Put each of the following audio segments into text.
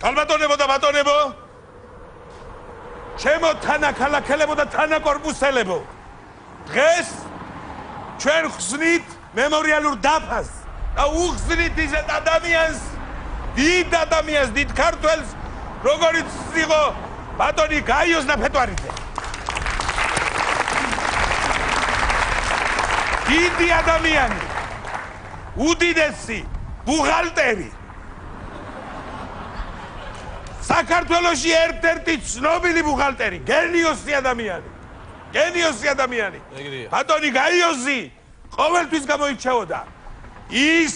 ხალბატონებო და ბატონებო, ჩემო თანაქალაქელებო და თანაკორპუსელებო, დღეს ჩვენ ხსნით მემორიალურ დაფას და უხსნით ისეთ ადამიანს, დიდ ადამიანს, დიდ ქართველს, როგორიც იყო ბატონი გაიოს და ფეტვარიძე. დიდი ადამიანი, უდიდესი ბუღალტერი, საქართველოში ერთ-ერთი ცნობილი ბუღალტერი, გენიოსი ადამიანი. ბატონი გაიოზი ყოველთვის გამოირჩეოდა. ის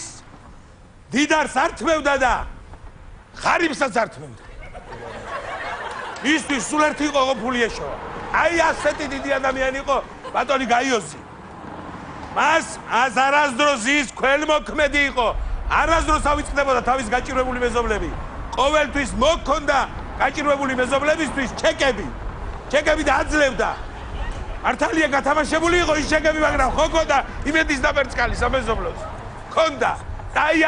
დიდარს ართმევდა და ღარიბსაც ართმევდა. ისთვის სულ ერთი იყო ყოფილი ეშოვა. აი ასეთი დიდი ადამიანი იყო ბატონი გაიოზი. მას არასდროს ის ქველმოქმედი იყო. არასდროს ავიწყდებოდა თავის გაჭირვებული მეზობლები. ყოველთვის მოქონდა გაჭირვებული მეზობლებისთვის ჩეკები და აძლევდა. მართალია გათამაშებული იყო ის ჩეკები, მაგრამ ხო ქონდა იმედის დაბერწკალი სამეზობლოს. ქონდა. და აი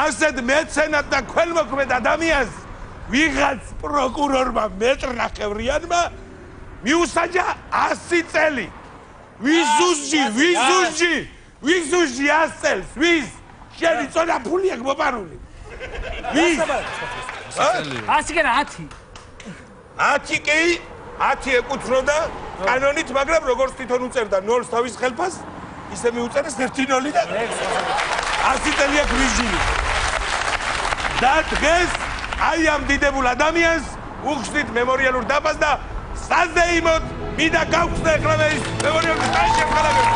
ასეთ მეცენად და ქველმოქმედ ადამიანს ვიღაც პროკურორმა მეტრნახევრიანმა მიუსაჯა 100 წელი. ვიზუჟი 100 წელს, ვის? შენი წონა ფული აქვს მოპარული. ვის? 10 კი 10 ეკუთვნოდა კანონით, მაგრამ როგორც თვითონ უწერდა 0-ს თავის ხელფას, ისე მიუწერეს 1-0 და 100 წელი აქვს ვიზიჟი. და დღეს აი ამ დიდებულ ადამიანს უხსნით მემორიალურ დაფას და საზეიმოდ მინდა გავხსნა ეხლა ის მემორიალური დაფა შეფარაგები.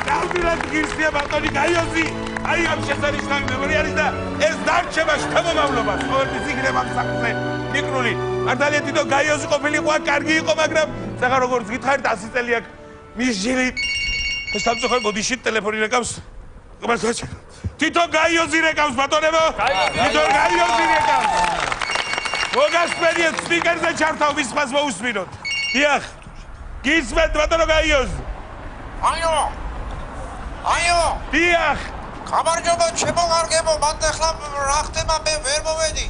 ნამდვილად ღირსია ბატონი გაიოზი, აი ამ შესანიშნავი მემორიალის და ეს დარჩება შთამომავლობას. ყოველთვის იქნება ამ საქმეზე მიკრული. მართალია თვითონ გაიოზი ყოფილი ყვა კარგი იყო, მაგრამ ახლა როგორც გითხარით 100 წელი აქვს მის ჟირი. სამწუხაროდ ბოდიში ტელეფონი რეკავს. თვითონ გაიოზი რეკავს ბატონებო. თვითონ გაიოზი რეკავს. მოგასმენიეთ სპიკერზე ჩართავ მის ხმას მოусმინოთ. დიახ. გისმენთ ბატონო გაიოზი. აიო. დიახ. გამარჯობა ჩემო კარგებო, მანდ ახლა რა ხდება მე ვერ მოვედი.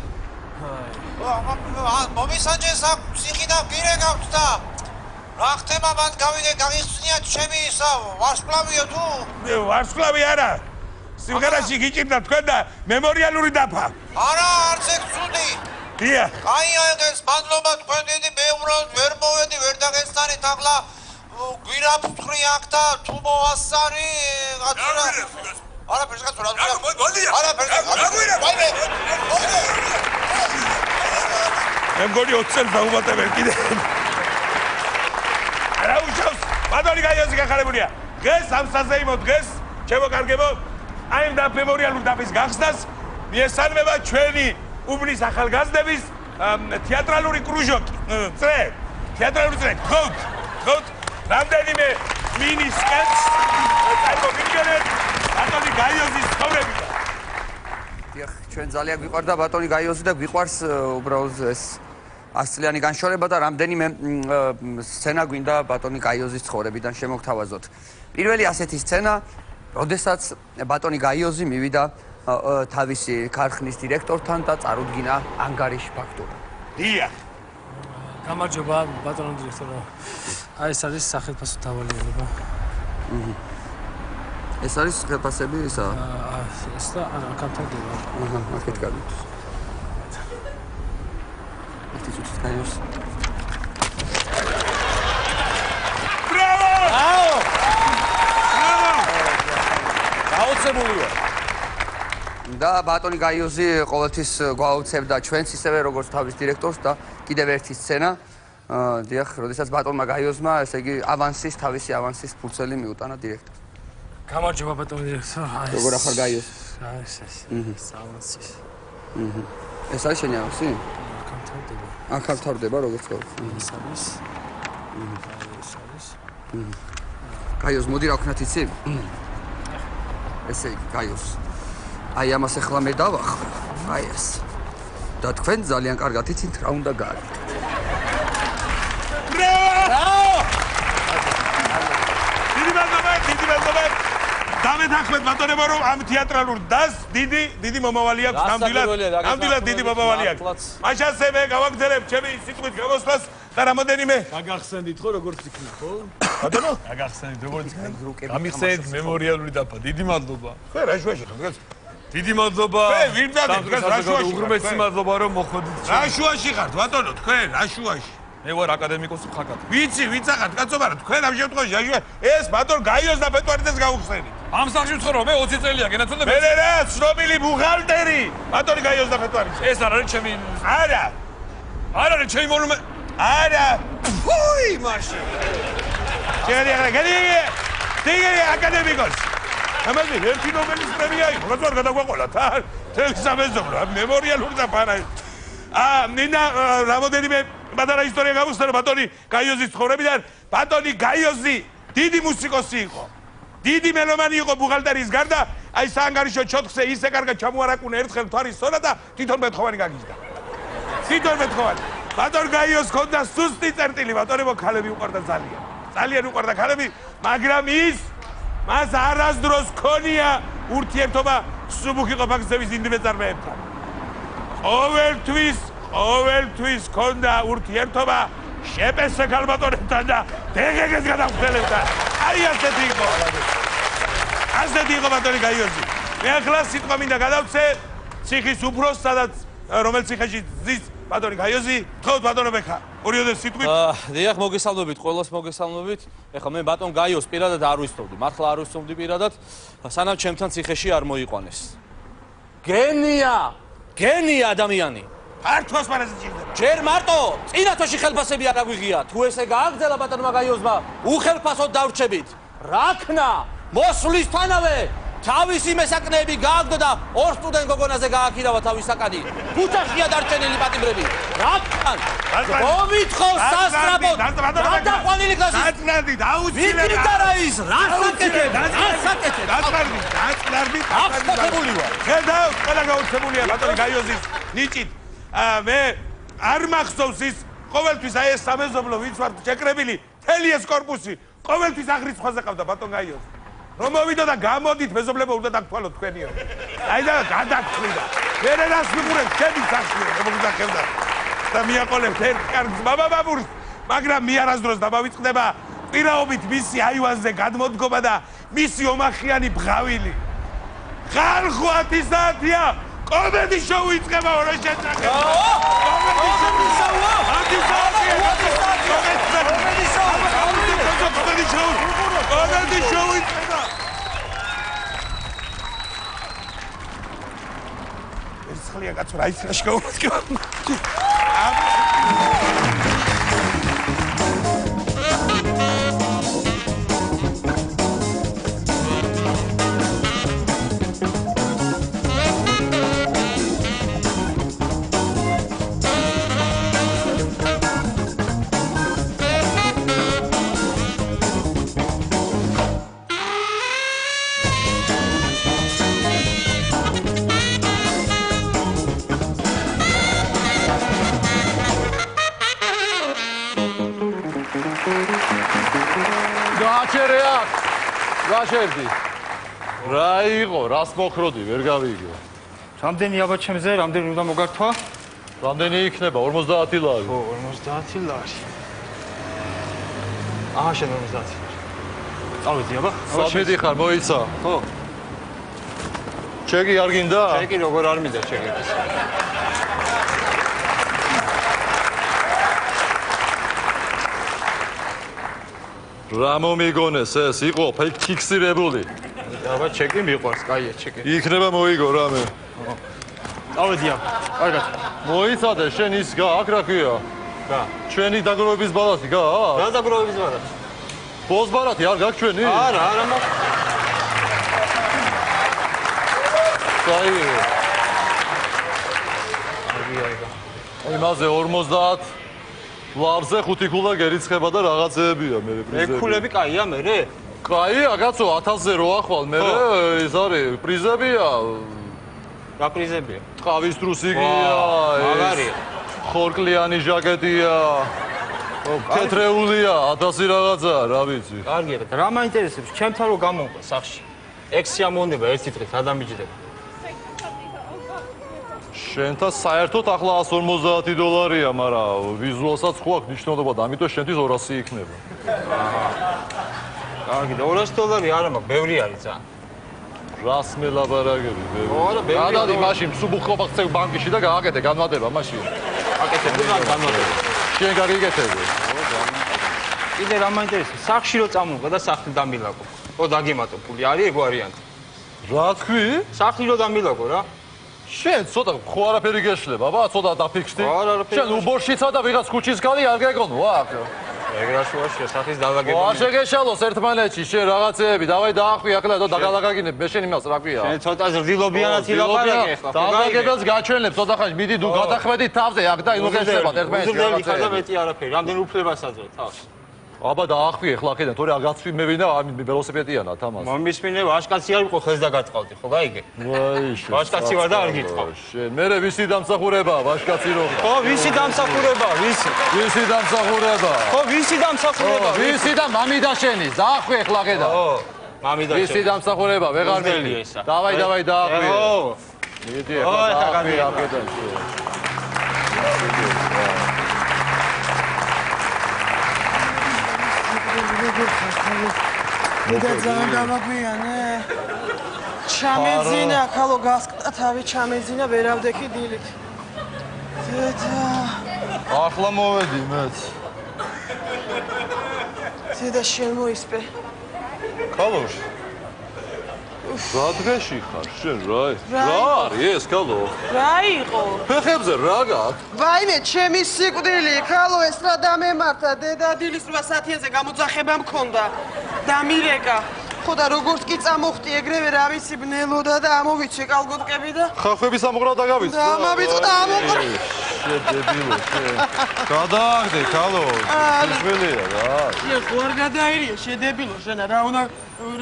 მომისაჯეს აქ ფსიქი და გირეკავთ და რა ხდება მანდ გავიდე გაგიხსნიათ ჩემი ისა ვარსკვლავიო თუ? ვარსკვლავი არა. სიმღერაში გიჭირდა თქვენ და მემორიალური დაფა. არა, არც ეგ ცუდი. დიახ. აი ეს მადლობა თქვენ დიდი მე უბრალოდ ვერ მოვედი, ვერ დაგესწარით ახლა გვირაფთრი აქ და თუ მოასწარი გაცურა. არაფერს გაცურა. არაფერს. მე მგონი 20 წელს დაუმატებენ კიდე. რა უშავს? ბატონი გაიოზი გახარებულია. დღეს ამ საზეიმო დღეს, ჩემო კარგებო, აი ამ მემორიალურ დაფის გახსნას მიესალმება ჩვენი უბნის ახალგაზრდების თეატრალური კრუჟოკი. თეატრალური წრე. გოთ. რამდენიმე მინი სკეჩს წარმოგიდგენთ ბატონი გაიოზის ცხოვრებიდან. დიახ, ჩვენ ძალიან გვიყვარდა ბატონი გაიოზი და გვიყვარს უბრალოდ ეს 100 წლიანი განშორება და რამდენიმე სცენა გვინდა ბატონი გაიოზის ცხოვრებიდან შემოგთავაზოთ. პირველი ასეთი სცენა, როდესაც ბატონი გაიოზი მივიდა თავისი ქარხნის დირექტორთან და წარუდგინა ანგარიში ფაქტურა. დიახ. გამარჯობა ბატონო დირექტორო. აი ეს არის სახელმწიფო დავალიერება. ეს არის ხელფასები ისა? ეს და განთავდება. აქეთ გავით. ერთი წუთით გაიოს. ბრავო! გაოცებულია. და ბატონი გაიოზი ყოველთვის გვაუცებდა ჩვენს ისევე როგორც თავის დირექტორს და კიდევ ერთი სცენა. დიახ, როდესაც ბატონმა გაიოზმა, ესე იგი თავისი ავანსის ფურცელი მიუტანა დირექტორს. გამარჯობა ბატონო დირექტორო. როგორ ახარ გაიოზი? ეს ავანსის. ეს არის შენი ავანსი? განთავდება. განთავდება როგორც ყოველთვის. ეს არის. გაიოზ, მოდი რა ვქნათ იცი? ესე იგი, გაიოზ. აი ამას ახლა მე დავახვრე. აი ეს. და თქვენ ძალიან კარგად იცით რა უნდა გააკეთოთ. დიდი მადლობა. დამეთანხმეთ ბატონებო რომ ამ თეატრალურ დასს დიდი მომავალი აქვს ნამდვილად დიდი მომავალი აქვს მაშასე მე გავაგზავნებ ჩემი სიტყვით გამოსვლას და რამოდენიმე გაგახსენდით ხო როგორც იქნება ხო? ბატონო გაგახსენდით როგორც იქნება. გამიხსენეთ მემორიალური დაფა. დიდი მადლობა. ხო რა შუაში დღეს დიდი მადლობა. ვინ დადით დღეს რა შუაში? უღრმესი მადლობა რომ მოხვედით. რა შუაში ხართ ბატონო თქვენ რა შუაში? მე ვარ აკადემიკოსი ხაკად. ვიცი ვიცახართ კაცო მაგრამ თქვენ ამ შემთხვევაში ეს ბატონ გაიოს და პეტვარიძეს გავუხსენით. ამ სახში ვცხოვრობ მე 20 წელია გენაცვალე მე რა ცნობილი ბუღალტერი ბატონი გაიოს და პეტვარიძე. ეს არ არის ჩემი არა არ არის ჩემი მონუმენტი. არა ფუი მარში გერი აკადემიკოსი ამაზე ერთი ნობელის პრემია იყო რა ზარ გადაგვაყოლა თან თელი სამეზობლო მემორიალური და ფანა მინდა რამოდენიმე პატარა ისტორია გავუსწრო ბატონი გაიოზის ცხოვრებიდან ბატონი გაიოზი დიდი მუსიკოსი იყო დიდი მელომანი იყო ბუღალტერის გარდა აი საანგარიშო ჩოთხზე ისე კარგად ჩამოარაკუნა ერთხელ თვარის სონა და თვითონ მეთხოვანი გაგიჟდა თვითონ მეთხოვანი ბატონ გაიოს ქონდა სუსტი წერტილი ბატონებო ქალები უყვარდა ძალიან უყვარდა ქალები მაგრამ მას არასდროს ქონია ურთიერთობა სუბუქი ყოფაგზების ინდივიდ წარმოებთან ყოველთვის ქონდა ურთიერთობა შეპესე ქალბატონებთან და დეგეგეს გადამხდელებთან აი ასეთი იყო ბატონი გაიოზი მე ახლა სიტყვა მინდა გადავცე ციხის უფროს სადაც რომელ ციხეში ზის ბატონი გაიოზი, თქო ბატონო ბექა, ორიოდე სიტყვით. დიახ, მოგესალმებით, ყველას მოგესალმებით. ეხლა მე ბატონ გაიოს პირადად არ ვისწავდი, მართლა არ ვისწავდი პირადად, სანამ ჩემთან ციხეში არ მოიყვანეს. გენია ადამიანი. ფართოს მარაზე ჭირდება. ჯერ მარტო წინა თვეში ხელფასები არ აგვიღია. თუ ესე გააგრძელა ბატონმა გაიოსმა, უხელფასოდ დავრჩებით. რაქნა, მოსვლისთანავე თავისი მესაკნეები გააგდო და ორ სტუდენტ გოგონაზე გააქირავა თავის საკანი. ქუჩაშია დარჩენილი პატიმრები. რატან? მოვითხოვ სასწრაფოდ. გადაყვანილი გაზი. დაწნარდით, აუცილებლად. ვიქრიდა რა ის? რასაკეთებ? დაწნარდით. აღსტაფებული ვარ. ხედავ, ყველა გაუცებულია ბატონი გაიოზის ნიჭით. მე არ მახსოვს ის ყოველთვის აი ეს სამეზობლო ვინც ვარ შეკრებილი, მთელი ეს корпуსი ყოველთვის აღრიცხვაზე ყავდა ბატონ გაიოზი. რომ მოვიდო და გამოდით მეზობლებო უნდა დაგთვალოთ თქვენიო. აი და გადაგთვლიდა. მე რას ვიყურებ ჩემი სახში მოგძახებდა. და მიაყოლებ ერთ კარგს ბაბაბურს, მაგრამ მე არასდროს დამავიწყდება პირაობით მისი აივანზე გადმოდგომა და მისი ომახიანი ბღავილი. ხალხო 10 საათია კომედი შოუ იწყება ორ შეჭახება. კომედი შოუ იწყება. ერთხელია კაცო რა ის რა შეგავსკება. გაშერდი. რა იყო, რას მოხროდი, ვერ გავიგე. რამდენი აბა ჩემზე, რამდენი უნდა მოგართვა? რამდენი იქნება? 50 ლარი. ო, 50 ლარი. შენ 50 ლარი. წავედი აბა. სამედი ხარ, მოიცა. ხო. ჩეკი არ გინდა? ჩეკი როგორ არ მინდა ჩეკი. რა მომიგონეს ეს? იყო ფიქსირებული. აბა ჩეკი მიყვარს, კაია ჩეკი. იქნება მოიგო რამე. წავედი აბა. კარგად. მოიცადე შენ ის გა, აქ რა ქვია? რა? ჩვენი დაგროვების ბალანსი გა? რა დაგროვების ბალანსი? ბოს ბარათი არ გაქვს ჩვენი? არა, არა მაგ. კაი. აგია. იმაზე 50 ლარზე 5 ქულა გერიცხება და რაღაცეებია მე პრიზები. ეკულები კაია მე? კაია, კაცო 1000-ზე რო ახვალ მე ეს არის პრიზებია. რა პრიზებია? ტყავის ტრუსიგია, მაგარია. ხორკლიანი ჟაკეტია. თეთრეულია 1000 რაღაცა, რა ვიცი. კარგია, რა მაინტერესებს? ჩემთან რო გამოვყვა სახში. 6 შემოვნება ერთი დღით ადამიანჯდება. შენთან საერთოდ ახლა $150, მაგრამ ვიზუალსაც ხო აქვს ნიშნულობა და ამიტომ შენთვის 200 იქნება. კარგი, და $200 არა მაქვს, ბევრი არის ძალიან. რას მელაბარაგები, არა, ბევრი. გადადი მაშინ სუბუხობა ხცევ ბანკში და გააკეთე განმადება მაშინ. აკეთებ რა განმადება. შენ გაგიგეთებე. კიდე რა მაინტერესებს, სახში რო წამოვიდა და სახლი დამილაგო. ო დაგემატო ფული არის ეგ ვარიანტი. რა თქვი? სახლი რო დამილაგო რა. შენ ცოტა ხო არაფერი გეშლება, აბა ცოტა დაფიქსდი. არა, არაფერი. შენ უბორშიცა და ვიღაც ქუჩის კალი არ გეკონო აქ. ეგ რა შუაშია, სახლის ვა დალაგებული. შეგეშალოს ერთმანეთში შენ რაღაცეები, დავაი დაახვი აქლა და დაგალაგაგინებ, მე შენ იმას რა ქვია. შენ ცოტა ზრდილობიანად ილაპარაკე ახლა. დაგაგებელს გაჩვენებ ცოტა ხანში, მიდი დუ გადახვედი თავზე აქ და ილუღეშებათ ერთმანეთში უზრდელი ხარ და რაღაცეები. მეტი არაფერი. რამდენ უფლებას აძლევ თავს. აბა დაახვი ახლა აქედან, თორე აგაცვი მე ვინ და ამ ველოსიპედიანად ამას. მომისმინე ვაშკაცი არ ვიყო ხელს დაგაწყავდი, ხო გაიგე? ვაი შენ. ვაშკაცი ვარ და არ გიტყავ. შენ მე ვისი დამსახურება, ვაშკაცი რო. ხო, ვისი დამსახურება, ვისი? ვისი დამსახურება? ხო, ვისი დამსახურება? ვისი და მამიდა შენი, დაახვი ახლა აქედან. ხო, მამიდა ვისი დამსახურება, ვეღარ უზრდელი მიდი. ესა. დავაი დაახვი. ხო. მიდი ო, ახლა ეხლა დაახვი გადიება. აქედან შენ. და ძალიან გამაგვიანე. ჩამეძინა, ხალო გასკდა თავი ჩამეძინა, ვერავდექი დილით. დედა, ახლა მოვედი მეც. დედა შენ მოისპე. კალოშ. რა დღეში ხარ შენ რა? რა რა არის ეს კალო? რა იყო? ფეხებზე რა გაქვს? ვაიმე, ჩემი სიკვდილი, ხალო ეს რა დამემართა, დედა დილის 8 საათიანზე გამოძახება მქონდა. დამირეკა. ხო და როგორც კი წამოხტი ეგრევე რა ვიცი ბნელოდა და ამოვიცე კალგოტკები და ხალხების ამოღრა დაგავიწყდა. და ამავიწყდა ამოყრა. შე დებილო შე. გადააგდე კალო. ისველია რა. შენ ხო არ გადაირია შედებილო შენა რა უნდა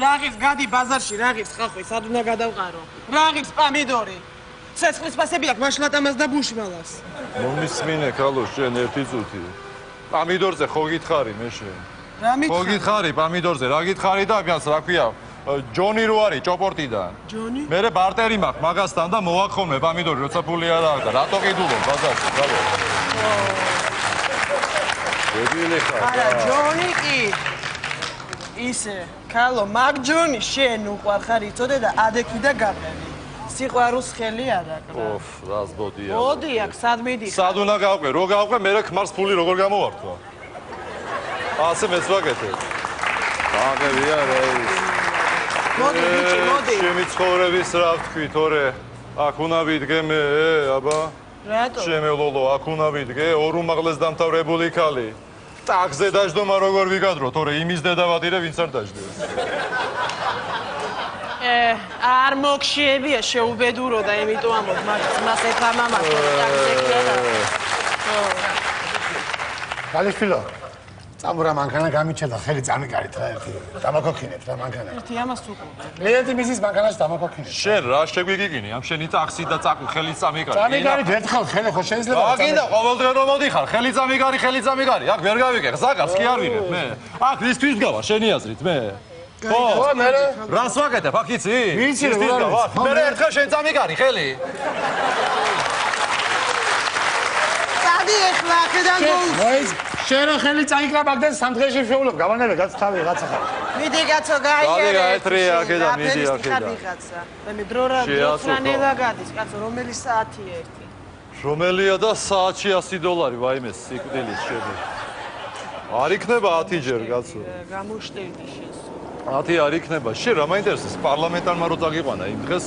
რაღის გადი ბაზარში რაღის ხალხი სად უნდა გადავყარო რაღის პამიდორი ცეცხლის ფასები აქვს მაშლატამას და ბუშმალას მომისმინე კალო შენ ერთი წუთი. პამიდორზე ხო გითხარი მე შენ? რა ხო მითხარ გითხარი პამიდორზე, რა გითხარი და ამას რა ქვია? ჯონი რო არის ჭოპორტიდან. ჯონი მერე ბარტერი მაქვს მაგასთან და მოახოვნე პამიდორი, როცა ფული არ აქვს და რატო ყიდულობ ბაზარში, კალო? დებილი ხარ. არა ჯონი კი ისე კალო მაგ ჯონი შენ უყვარ ხარ იწოდე და ადექი და გაყევი სიყვარულს ხელი არ აკრა ოფ, რას ბოდია. მოდი აქ სად მიდიხარ სად უნდა გავყვე? რო გავყვე, მერე ქმარს ფული როგორ გამოვართვა? ასე მეც ვაკეთებ. გაყევია რა ის. მოდი ბიჭი მოდი ჩემი ცხოვრების რა ვთქვი, თორე აქ უნდა ვიდგე მე, აბა. რატო ჩემი ლოლო, აქ უნდა ვიდგე, ორ უმაღლეს დამთავრებული ქალი. ტახზე დაждომა როგორ ვიგადრო, თორე იმის დედავადირე ვინც არ დაждდეს. არ მოგშიებია შეუბედურო და იმიტომ ამოდ მას ეთამამას გალიშვილო წამურა მანქანა გამიჩედა ხელი წამიკარით რა ერთი დამაკოქინებ რა მანქანა ერთი ამას უყურე კლიენტი მისის მანქანაში დამაკოქინებ შენ რა შეგვიგიგინი ამ შენი ტაქსი და წაკუ ხელი წამიკარი. წამიკარით ერთხელ ხელი ხო შეიძლება რა გინდა ყოველდღე რომ მოდიხარ, ხელი წამიკარი, აქ ვერ გავიგე, ზაგარს კი არ ვიღებ მე. აქ ისთვის გავარ შენი აზრით მე. ხო, მე რას ვაკეთებ, აქ იცი? ვიცი, ისთვის რა გავარ. ვიცი. მე ერთხელ შენ წამიკარი ხელი. სადი ეხლა აქედან მოუწ მოიც შენ რო ხელი წაიკრა მაგდან სამ დღეში შეულობ გავანებე კაც თავი რაღაცა ხარ მიდი კაცო გაიარე გადი გაეთრია აქედან, მიდი აქედან. მე დრო რა შეასრულო. დროთრანელა გადის კაცო რომელი საათია ერთი რომელია და საათში $100, ვაიმე სიკვდილის შენი. არ იქნება 10 ჯერ კაცო. გამოშტერდი შენს 10 არ იქნება. შენ რა მაინტერესებს პარლამენტარმა რო წაგიყვანა იმ დღეს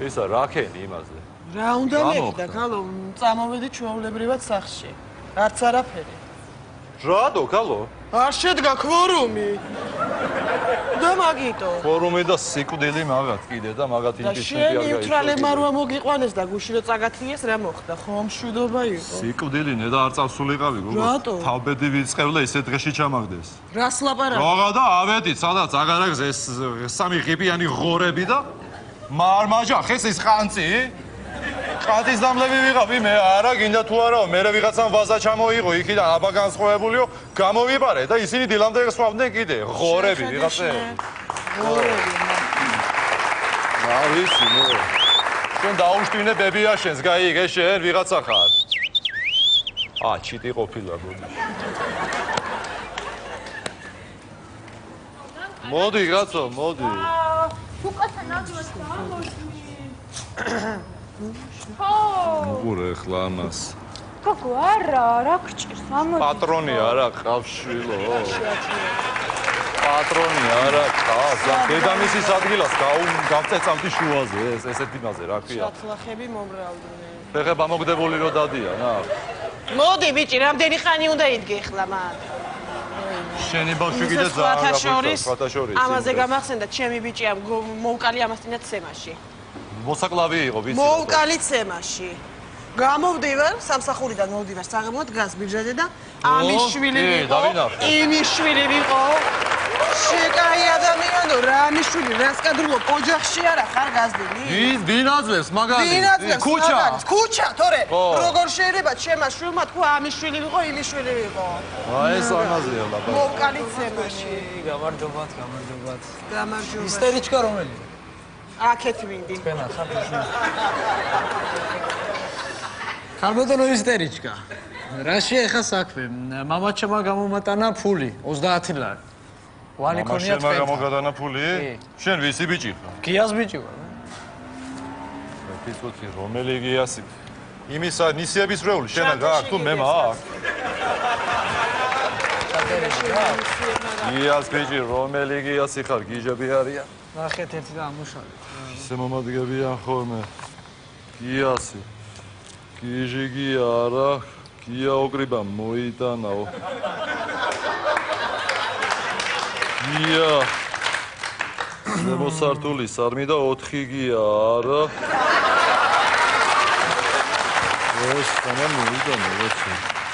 ისა რაკენი იმაზე. რა უნდა მეკიდა ხალო წამოვედი ჩვეულებრივად სახლში არც არაფერი რატო კალო? არ შედგა კვორუმი და მაგიტო ფორუმი და სიკვდილი მაგათ კიდე და მაგათ და იმპიჩმენტი შენი არ უთრალემა რო მოგიყვანეს და გუში რო წაგათლიეს რა მოხდა ხომ მშვიდობა იყო სიკვდილი ნედა არ წავსულიყავი გოგო. რატო? თავბედი ვიწყევ და ისე დღეში ჩამაგდეს. რას ლაპარაკი რაღა და ავედი სადაც აგარაგს ეს სამი ღიპიანი ღორები და მარმაჯახეს ის ყანწი. ყანწის დამლები ვიღავი მე არა გინდა თუ არაო მე ვიღაცამ ვაზა ჩამოიღო იქიდან აბა განსხვავებულიო გამოვიპარე და ისინი დილამდე სხვავდნენ კიდე ღორები ვიღაცე. ღორები ვიცი, ნუ. შენ დაუშტვინე ბებია შენს, გაიგე შენ ვიღაცა ხარ. ჩიტი ყოფილა გოდი. მოდი კაცო, მოდი. უკაცა ნაძვას ამოდი. ხო. უყურე ხლა ამას. გოგო არა, რა გჭირს? ამოდი. პატრონი არა ყავშვილო. პატრონი არა ყავს. დედამისის ადგილას გავწეწავდი შუაზე ესეთი მაზე რა ქვია. შათლახები მომრავლდნენ. ფეხებ ამოგდებული რო დადიან, რა. მოდი ბიჭი, რამდენი ხანი უნდა იდგე ხლა მან? შენი ბავშვი კიდე ძალიან შორის. ამაზე გამახსენდა ჩემი ბიჭი ამ მოვკალი ამასთინა ცემაში. მოსაკლავი იყო ვიცი. მოვკალი ცემაში. გამოვდივარ სამსახურიდან მოვდივარ საღებავად გას ბიჭზე და ამის შვილი ვიყო. იმის შვილი ვიყო. შეკაი ადამიანო, რა ამის შვილი, რას კადრულო ოჯახში არა ხარ გაზდილი? ვინაძლევს მაგალი? ქუჩა. ქუჩა, თორე. როგორ შეიძლება ჩემმა შვილმა თქვა ამის შვილი ვიყო, იმის შვილი ვიყო. ეს ამაზეა ლაბა. მოვკალი ცემაში. გამარჯობათ, გამარჯობათ. გამარჯობა. ისტორიჩკა რომელი? აქეთ მინდი. თქვენა ხარ. ხარბოდანო ისტორიჩკა. რაში ეხა საქმე? მამაჩემმა გამომატანა ფული 30 ლარი. ვალი ქონია თქვენ. მამაჩემმა გამოგატანა ფული? შენ ვისი ბიჭი ხარ? გიას ბიჭი ვარ. ფიცოთი რომელი გიასი? იმისა ნისიების რეული შენა გააქვს თუ მე მაქვს? გიას ბიჭი რომელი გიასი ხარ? გიჟები არიან? ნახეთ ერთი და ამუშავეთ. ისე მომადგებიან ხოლმე. გიასი. გიჟი გია არა, გია ოგრიბა მოიტანაო. გია. ზემოსართული სარმი და 4 გია არა. ეს თანამ მოიტანა როცა.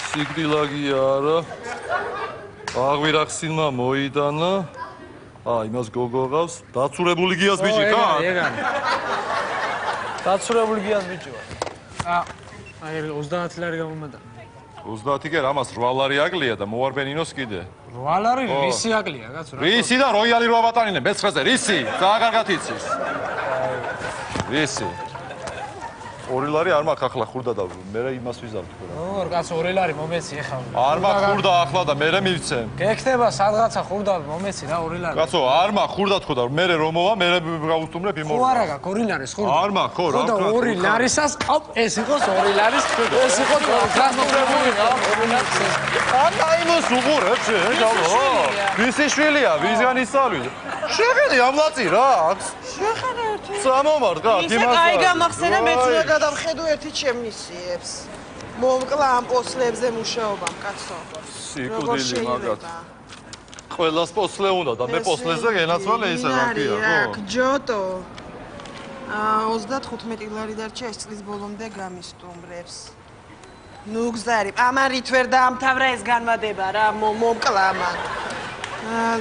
სიგრილა გია არა. აღვირახსილმა მოიტანა. იმას გოგო ყავს. დაცურებული გიას ბიჭი ხარ? ეგარი. დაცურებული გიას ბიჭი ვარ. აი 30 ლარი გამომატა. 30 კი არა, ამას 8 ლარი აკლია და მოარბენინოს კიდე. 8 ლარი რისი აკლია, კაცო რა. რისი და როიალი რო აბატანინე მეცხრეზე, რისი? ძალიან კარგად იცის. რისი? 2 ლარი არ მაქვს ახლა ხურდა და მე იმას ვიზავ თქო რა. კაცო 2 ლარი მომეცი ეხა. არ მაქვს ხურდა ახლა და მე მივცემ. გეკთება სადღაცა ხურდა მომეცი რა 2 ლარი. კაცო არ მაქვს ხურდა თქო და მე რომ მოვა მე გავუსტუმრებ იმ ხო არა გაკ 2 ლარის ხურდა. არ მაქვს ხო რა. და 2 ლარისას ოპ ეს იყოს 2 ლარის ეს იყოს გასწრებული რა 2 ლარის. აიმოს უყურებ შენ გავო. ვისი შვილია? ვისგან ისწავლი? შეხედე ამლაწი რა აქვს. შეხედე ერთი. სამომართ გა იმას. აი გამახსენა მეც უნდა გადავხედო ერთი ჩემნისიებს. მოვკლა ამ პოსლებზე მუშაობამ, კაცო. სიკვდილი მაგათ. ყველას პოსლე უნდა და მე პოსლეზე გენაცვალე ისე რა ქვია, ხო? ჯოტო. 35 ლარი დარჩა ეს წლის ბოლომდე გამისტუმრებს. ნუ გზარი, ამარით ვერ დაამთავრა ეს განმადება რა, მოვკლა ამან.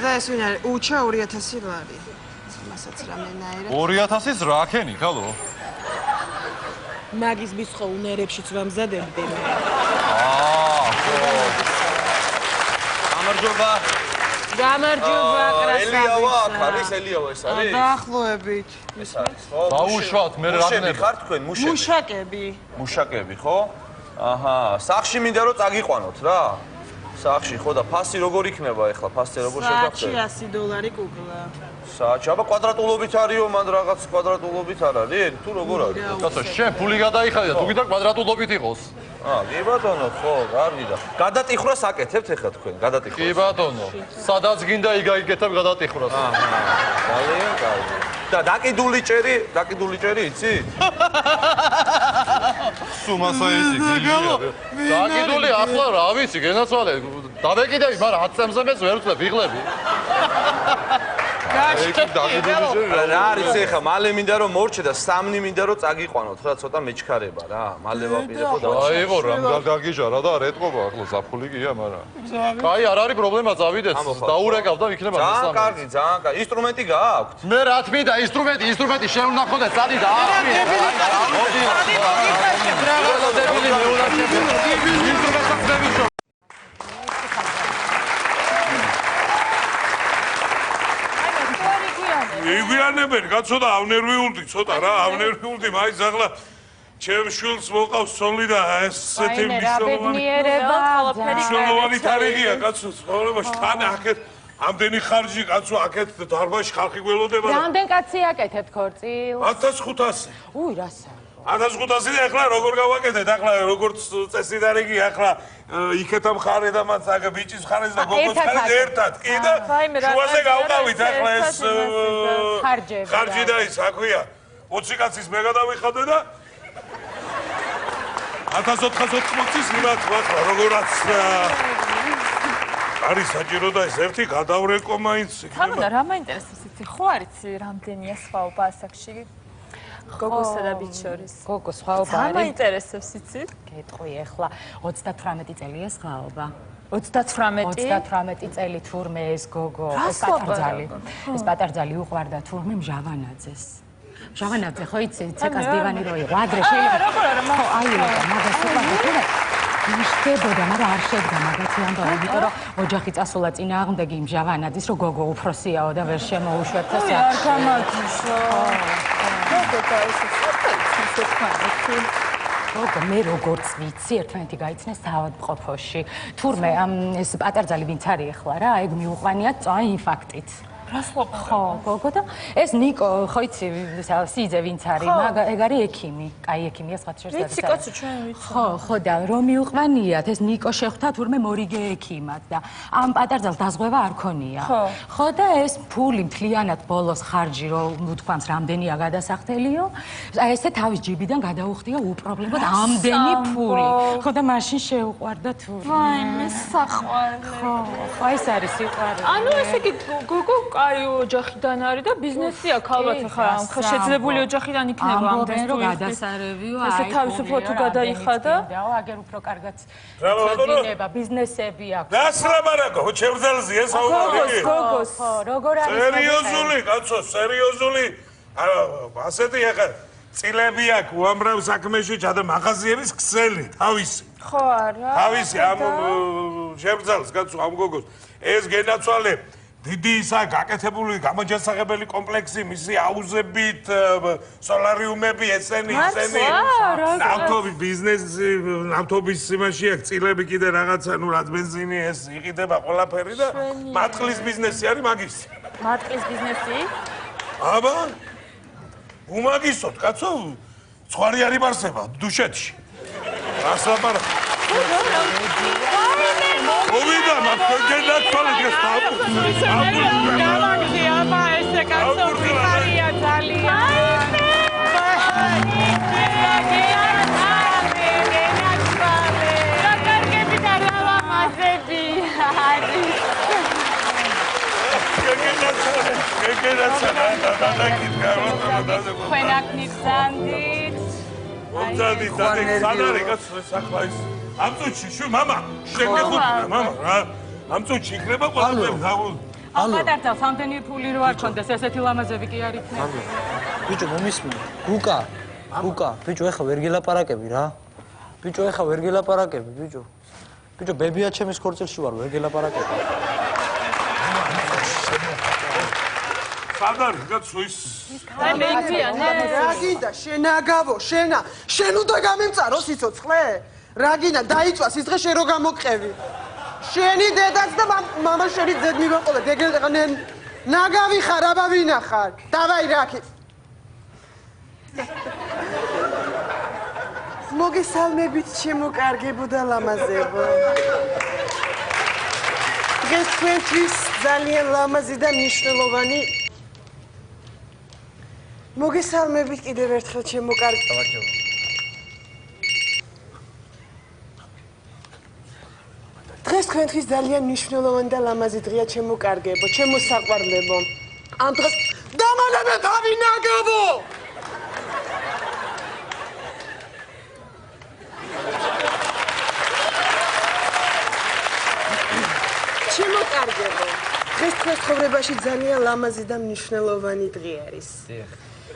და ეს ვინ არის? უჩა 2000 ლარი. მასაც რამენაირად. 2000-ის რა ქენი, ხალო? მაგის ბიცხო უნერებშიც ვამზადებდი მე. ხო. გამარჯობა. გამარჯობა, კრასავი. ელიავა, არის ელიავა ეს არის? დაახლოებით. ეს არის, ხო? დაუშვათ მე რა მუშები ხარ თქვენ, მუშები? მუშაკები. მუშაკები, ხო? აჰა, სახში მინდა რომ წაგიყვანოთ რა. სახში ხო და ფასი როგორ იქნება ახლა? ფასი როგორ შეგახსენე? საათში 100 დოლარი კუკლა. საათში, აბა კვადრატულობით არისო, მან რაღაც კვადრატულობით არ არის? თუ როგორ არის? კაცო, შენ ფული გადაიხადე და თუ კიდე კვადრატულობით იყოს. კი ბატონო, ხო, გარვიდა. გადატიხრას აკეთებთ ახლა თქვენ, გადატიხრას. კი ბატონო, სადაც გინდა იგაიგეთებ გადატიხრას. ძალიან კარგი. და დაკიდული ჭერი, იცი? სუმასა იცი, გილია. დაკიდული ახლა რა ვიცი, გენაცვალე. დავეკიდები, მაგრამ 10 წამზე მეც ვერ ვწლებ, იღლები. რა არის ახლა მალე მინდა რომ მორჩე და სამნი მინდა რომ წაგიყვანოთ რა ცოტა მეჩქარება რა მალე ვაპირებო და აიღო რამ გაგიჟარა და არ ეტყობა ახლა საფხული გია მაგრამ კაი არ არის პრობლემა წავიდეთ დაურეკავ და იქნება ძალიან კარგი ინსტრუმენტი გააქვთ მე რა თქმა უნდა ინსტრუმენტი შენ უნდა ხოდე წადი და დებილი მე უნდა ინსტრუმენტს იგვია არიანებენ, კაცო და ავნერვიულდი ცოტა რა, ავნერვიულდი, მაინც ახლა ჩემ შვილს მოყავს სოლი და ესეთი მნიშვნელოვანი თარიღია კაცო, ცხოვრებაში თან აქეთ ამდენი ხარჯი კაცო, აქეთ დარბაზში ხალხი გველოდება და რამდენ კაცი აკეთებთ ქორწილს? 1500. უი, რასა? 1500 და ახლა როგორ გავაკეთეთ? ახლა როგორც წესი დარიგი, ახლა იქეთა მხარე და მათ აქ ბიჭის მხარეს და გოგოს მხარეს ერთად. კი და შუაზე გავყავით ახლა ეს ხარჯი და ის, რა ქვია, 20 კაცის მე გადავიხადე და 1480-ის იმათ ახლა როგორაც არის საჭირო და ეს ერთი გადავრეკო მაინც. თამარ, რა მაინტერესებს იცი? ხო არიცი, რამდენია სხვაობა ასაკში? გოგოსა და ბიჭ შორის. გოგო სხვაობა არის? რა მაინტერესებს იცი? გეტყვი ახლა 38 წელია სხვაობა. 38 წელი თურმე ეს გოგო, ეს პატარძალი უყვარდა თურმე მჟავანაძეს. მჟავანაძე ხო იცი, ცეკას დივანი რო იყო, ადრე შეიძლება. როგორ არა, აი მაგას უყვარდა თურმე. მიშდებოდა, მაგრამ არ შედგა მაგათი ამბავი, იმიტომ რომ ოჯახი წასულა წინააღმდეგი მჟავანაძის, რომ გოგო უფროსიაო და ვერ შემოუშვებდა სახში. არ გამაგიშო. გოგო, მე როგორც ვიცი, ერთმანეთი გაიცნეს საავადმყოფოში. თურმე ეს პატარძალი ვინც არის ახლა რა, ეგ მიუყვანიათ წვაი ინფარქტით. რას ლაპარაკობ? ხო, გოგო და ეს ნიკო, ხო იცი, სიძე ვინც არის, ეგ არის ექიმი, კაი ექიმია, სხვა შორის ვიცი კაცო, ჩვენ ვიცი. ხო, და რომ მიუყვანიათ, ეს ნიკო შეხვდა თურმე მორიგე ექიმად და ამ პატარძალს დაზღვევა არ ქონია. ხო და ეს ფული მთლიანად ბოლოს ხარჯი რომ უთქვამს რამდენია გადასახდელიო, აი ესე თავის ჯიბიდან გადაუხდია უპრობლემოდ ამდენი ფული. ხო და მაშინ შეუყვარდა თურმე. ვაიმე, საყვარლე. ხო, ეს არის სიყვარული. ანუ ესე იგი გოგო კაი ოჯახიდან არის და ბიზნესი აქვს ალბათ ხა შეძლებული ოჯახიდან იქნება ამდენ რომ გადასარევიო აი ესე თავისუფლად თუ გადაიხადა აგერ უფრო კარგად ცოდინება ბიზნესები აქვს რას ლაპარაკო ჩემძალზე ეს აუგარი გოგოს ხო როგორ არის სერიოზული კაცო სერიოზული ასეთი ახლა წილები აქვს უამრავ საქმეში ჩადა მაღაზიების ქსელი თავისი ხო არა თავისი ამ ჩემძალს კაცო ამ გოგოს ეს გენაცვალე დიდი ისა გაკეთებული გამოჯანსაღებელი კომპლექსი მისი აუზებით სოლარიუმები ესენი ნავთობის ბიზნესი ნავთობის იმაში აქვს წილები კიდე რაღაცა ნუ რაც ბენზინი ეს იყიდება ყველაფერი და მატყლის ბიზნესი არის მაგისი მატყლის ბიზნესი აბა უმაგისოდ კაცო ცხვარი არ იმარსება დუშეთში რას ლაპარაკობ მოვიდა მაგგენდა თვალეს გამაგზი აბა ესე კაცო ვიხარია ძალიან თქვენ აქ მიგზანდით მომძადით და სანარი კაცო სახლა ის ამ წუთში შუ მამა შეგეხუთა მამა რა ამ წუთში იქნება ყველაფერი გავულ ამ პატარძალს ამდენი ფული რო არ ქონდეს ესეთი ლამაზები კი არ იქნება ბიჭო მომისმინე გუკა ბიჭო ეხა ვერ გელაპარაკები რა ბიჭო ეხა ვერ გელაპარაკები ბიჭო ბებია ჩემის ქორწილში ვარ ვერ გელაპარაკები სანარი კაცო ის და მეიქციანე რა გინდა შენ აგავო შენ უნდა გამემწარო სიცოცხლე რა გინდა დაიწვა ის დღე შენ რო გამოყევი შენი დედაც და მამა შენი ძედ მივაყოლა დეგენ ნაგავი ხარ აბა ვინახარ დავაი რაკი მოგესალმებით ჩემო კარგებო და ლამაზებო დღეს თქვენთვის ძალიან ლამაზი და მნიშვნელოვანი მოგესალმებით კიდევ ერთხელ ჩემო კარგებო დღეს თქვენთვის ძალიან მნიშვნელოვანი და ლამაზი დღეა ჩემო კარგებო, ჩემო საყვარლებო. ამ დღეს დამანებე თავი ნაგავო! ჩემო კარგებო, დღეს თქვენს ცხოვრებაში ძალიან ლამაზი და მნიშვნელოვანი დღე არის.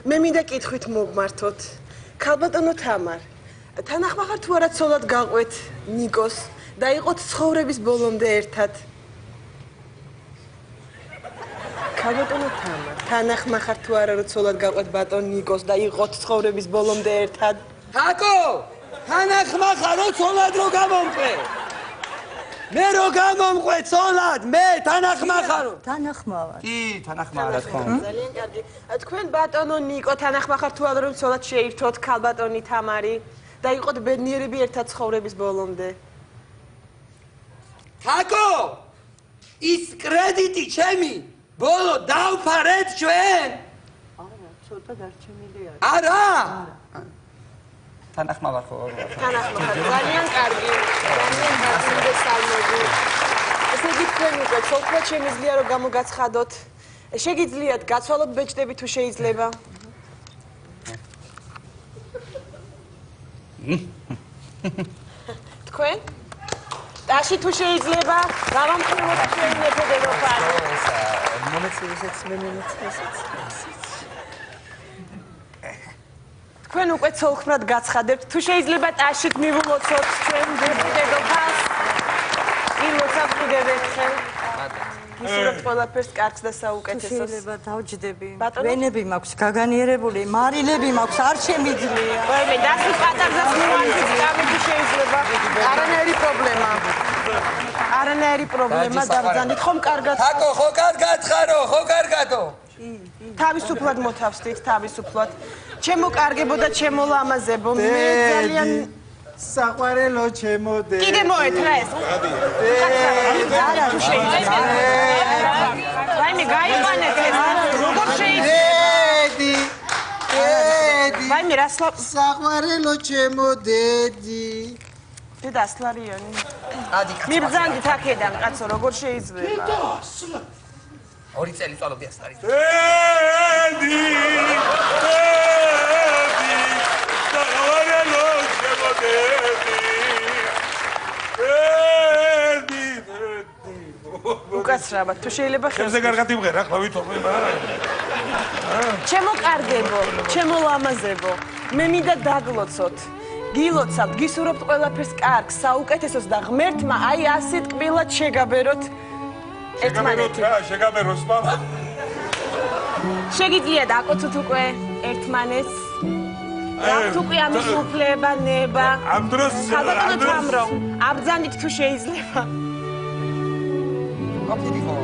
მე მინდა კითხვით მოგმართოთ. ქალბატონო თამარ, თანახმახარ თუ არა ცოლად გაყვეთ ნიკოს? და იყოთ ცხოვრების ბოლომდე ერთად. ქალბატონო თამარ, თანახმახარ თუ არა რომ ცოლად გაყვეთ ბატონ ნიკოს და იყოთ ცხოვრების ბოლომდე ერთად? თაკო, თანახმახარ რომ ცოლად რო გამომყვე. მე რო გამომყვე ცოლად, მე თანახმახარო. თანახმავარ. კი, თანახმაა რა თქმა უნდა. ძალიან კარგი. თქვენ ბატონო ნიკო თანახმახარ თუ არა რომ ცოლად შეირთოთ ქალბატონი თამარი და იყოთ ბედნიერები ერთად ცხოვრების ბოლომდე? თაკო, ის კრედიტი ჩემი ბოლო დავფარეთ ჩვენ? არა, ცოტა დარჩენილია. არა? თანახმავარ ხო? თანახმახარ. ძალიან კარგი. ძალიან კარგი სალმოდი. ესე იგი თქვენ უკვე ცოლად შემიძლია რომ გამოგაცხადოთ. შეგიძლიათ გაცვალოთ ბეჭდები თუ შეიძლება? თქვენ? ტაში თუ შეიძლება, გავამხილოთ ჩვენი მეფე-დედოფალი. მომეცილისეც მე მომეცილისეც. თქვენ უკვე ცოლქმრად გაცხადებთ, თუ შეიძლება ტაშით მივულოცოთ ჩვენ მეფე-დედოფალს. იმოცავ კიდევ ერთხელ. გისურვებთ ყველაფერს კარგს და საუკეთესოს. შეიძლება დავჯდები. ვენები მაქვს გაგანიერებული, მარილები მაქვს, არ შემიძლია. ვაიმე, დასის პატარზას მივანძით, გამიდი შეიძლება. არანაირი პრობლემა. არანაირი პრობლემა, დაბრძანით, ხომ კარგად. თაკო, ხო კარგად ხარო, ხო კარგადო. თავისუფლად მოთავსდით, თავისუფლად. ჩემო კარგებო და ჩემო ლამაზებო, მე ძალიან საყვარელო ჩემო დე. კიდე მოეთრა ეს. არა, თუ შეიძლება. ვაიმე, გაიყვანეთ ეს. როგორ შეიძლება? დედი. დედი. ვაიმე, რა საყვარელო ჩემო დედი. დედა ასლარიანი. მიბრძანდით აქედან, კაცო, როგორ შეიძლება? დედა. 2 წელი წვალობდი ასლარი. დედი. საყვარელო ჩემო დედი. უკაცრავად, თუ შეიძლება ხელს. ჩემზე კარგად იმღერა, ახლა ვითხოვება. ჩემო კარგებო, ჩემო ლამაზებო, მე მინდა დაგლოცოთ. გილოცავთ, გისურვებთ ყველაფერს კარგს, საუკეთესოს და ღმერთმა აი ასე ტკბილად შეგაბეროთ ერთმანეთი. შეგაბეროს მამა. შეგიძლია დაკოცოთ უკვე ერთმანეთს. გაქვთ უკვე ამის უფლება, ნება. ამ დროს თამრო, აბრძანდით თუ შეიძლება. ყოფილი ხო?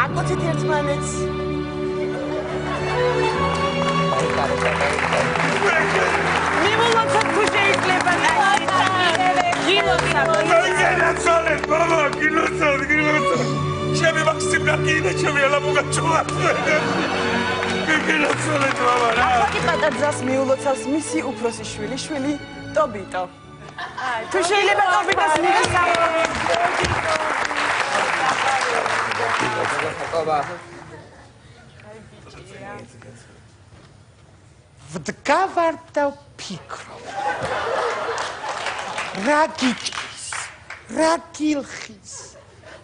აკოცეთ ერთმანეთს. მივულოცოთ თუ შეიძლება. გილოცავთ. გილოცავთ, მამა, გილოცავთ. ჩემი მაქსიმნა კიდე ჩემი ალაბუგაჩოა. გილოცავთ, მამა რა. ახლა პატარძას მიულოცავს მისი უფროსი შვილი, ტობიტო. თუ შეიძლება ტობიტოს მიგასწავლოთ. ვდგავარ და ვფიქრობ. რა გიჭრის, რა გილხის,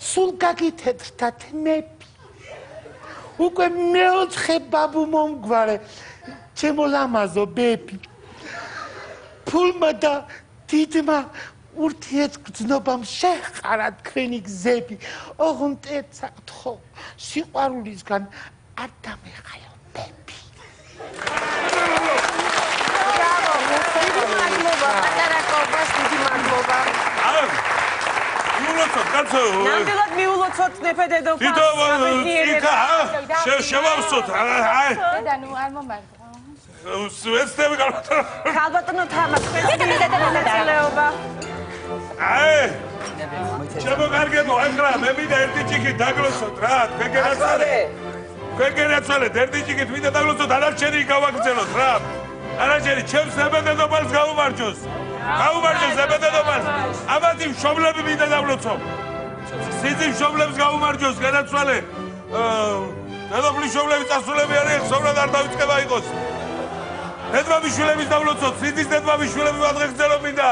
სულ გაგითეთრთათ მეფი. უკვე მეოთხე ბაბუ მომგვარე, ჩემო ლამაზო ბეფი. ფულმა და დიდმა ურთიერთგრძნობამ შეჰყარა თქვენი გზები. ოღონდ ეცადთ ხო, სიყვარულისგან არ დამეხაიო ბეფი. დიდი მადლობა, პატარა კობას, დიდი მადლობა. მიულოცოთ, კაცო. ნამდვილად მიულოცოთ მეფე-დედოფალს. თითო იქა, შევავსოთ. დედა, ნუ არ მომართ. ვეცდები გალბატონო. ქალბატონო თამა, მონაწილეობა. ჩემო კარგებო, ახლა მე მინდა ერთი ჭიქით დაგლოცოთ რა, თქვენ გენაცვალეთ, ერთი ჭიქით მინდა დაგლოცოთ, დანარჩენი გავაგრძელოთ რა. დანარჩენი ჩემს მეფე-დედოფალს გაუმარჯოს. გაუმარჯოს მეფე-დედოფალს. ამათი მშობლები მინდა დაგლოცო. სიძი მშობლებს გაუმარჯოს, გენაცვალე. დედოფლის მშობლები წასულები არიან, ხსოვნად არ დავიწყება იყოს. დედმამიშვილების დავლოცოთ, სიძის დედმამიშვილები ვადღეგრძელო მინდა.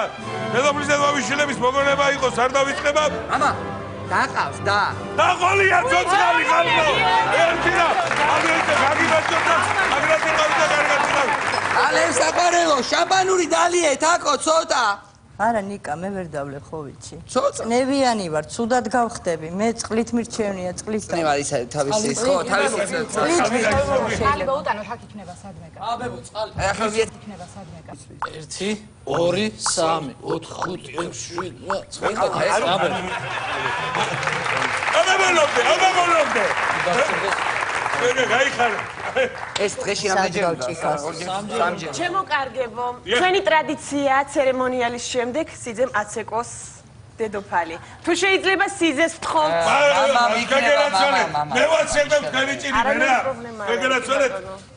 დედოფლის დედმამიშვილების მოგონება იყოს, არ დავიწყება. მამა, დაყავს და. დაყოლია ცოცხალი ხალხო. ერთი და აგრეთვე გაგიბაჭოთ და აგრეთვე გავიდა კარგად. ალე საყვარელო, შაბანური დალიე, თაკო, ცოტა. არა ნიკა მე ვერ დავლებ ხო ვიცი წნევიანი ვარ ცუდად გავხდები მე წყლით მირჩევნია წყლით წნევარი თავისი ხო თავისი წყლით შეიძლება უტანოთ აქ იქნება სადმეკა აბებო წყალი ახლა ვიეთ იქნება სადმეკა 1 2 3 4 5 6 7 გაიხარა ეს დღეში რამდენჯერ ჩემო კარგებო ჩვენი ტრადიციაა ცერემონიალის შემდეგ სიძემ აცეკოს დედოფალი თუ შეიძლება სიზეს ვთხოვთ მე ვაცებებ განიჭირი მე რა გეგერაცვალეთ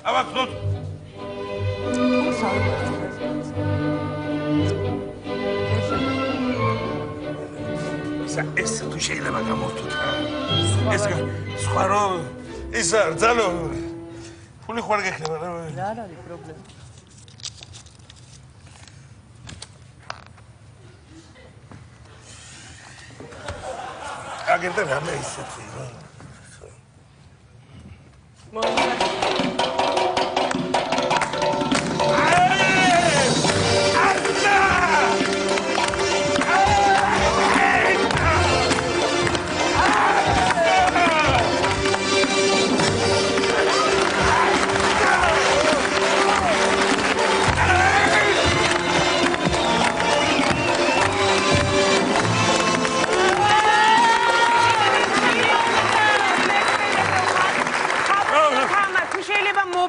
აბა ხდოთ ეს თუ შეიძლება გამოვთოთ ეს სხვა რომ ის არ ძალო ფული ხوار გექნება რა არ არის პრობლემა აგერდა რამე ისეთი რა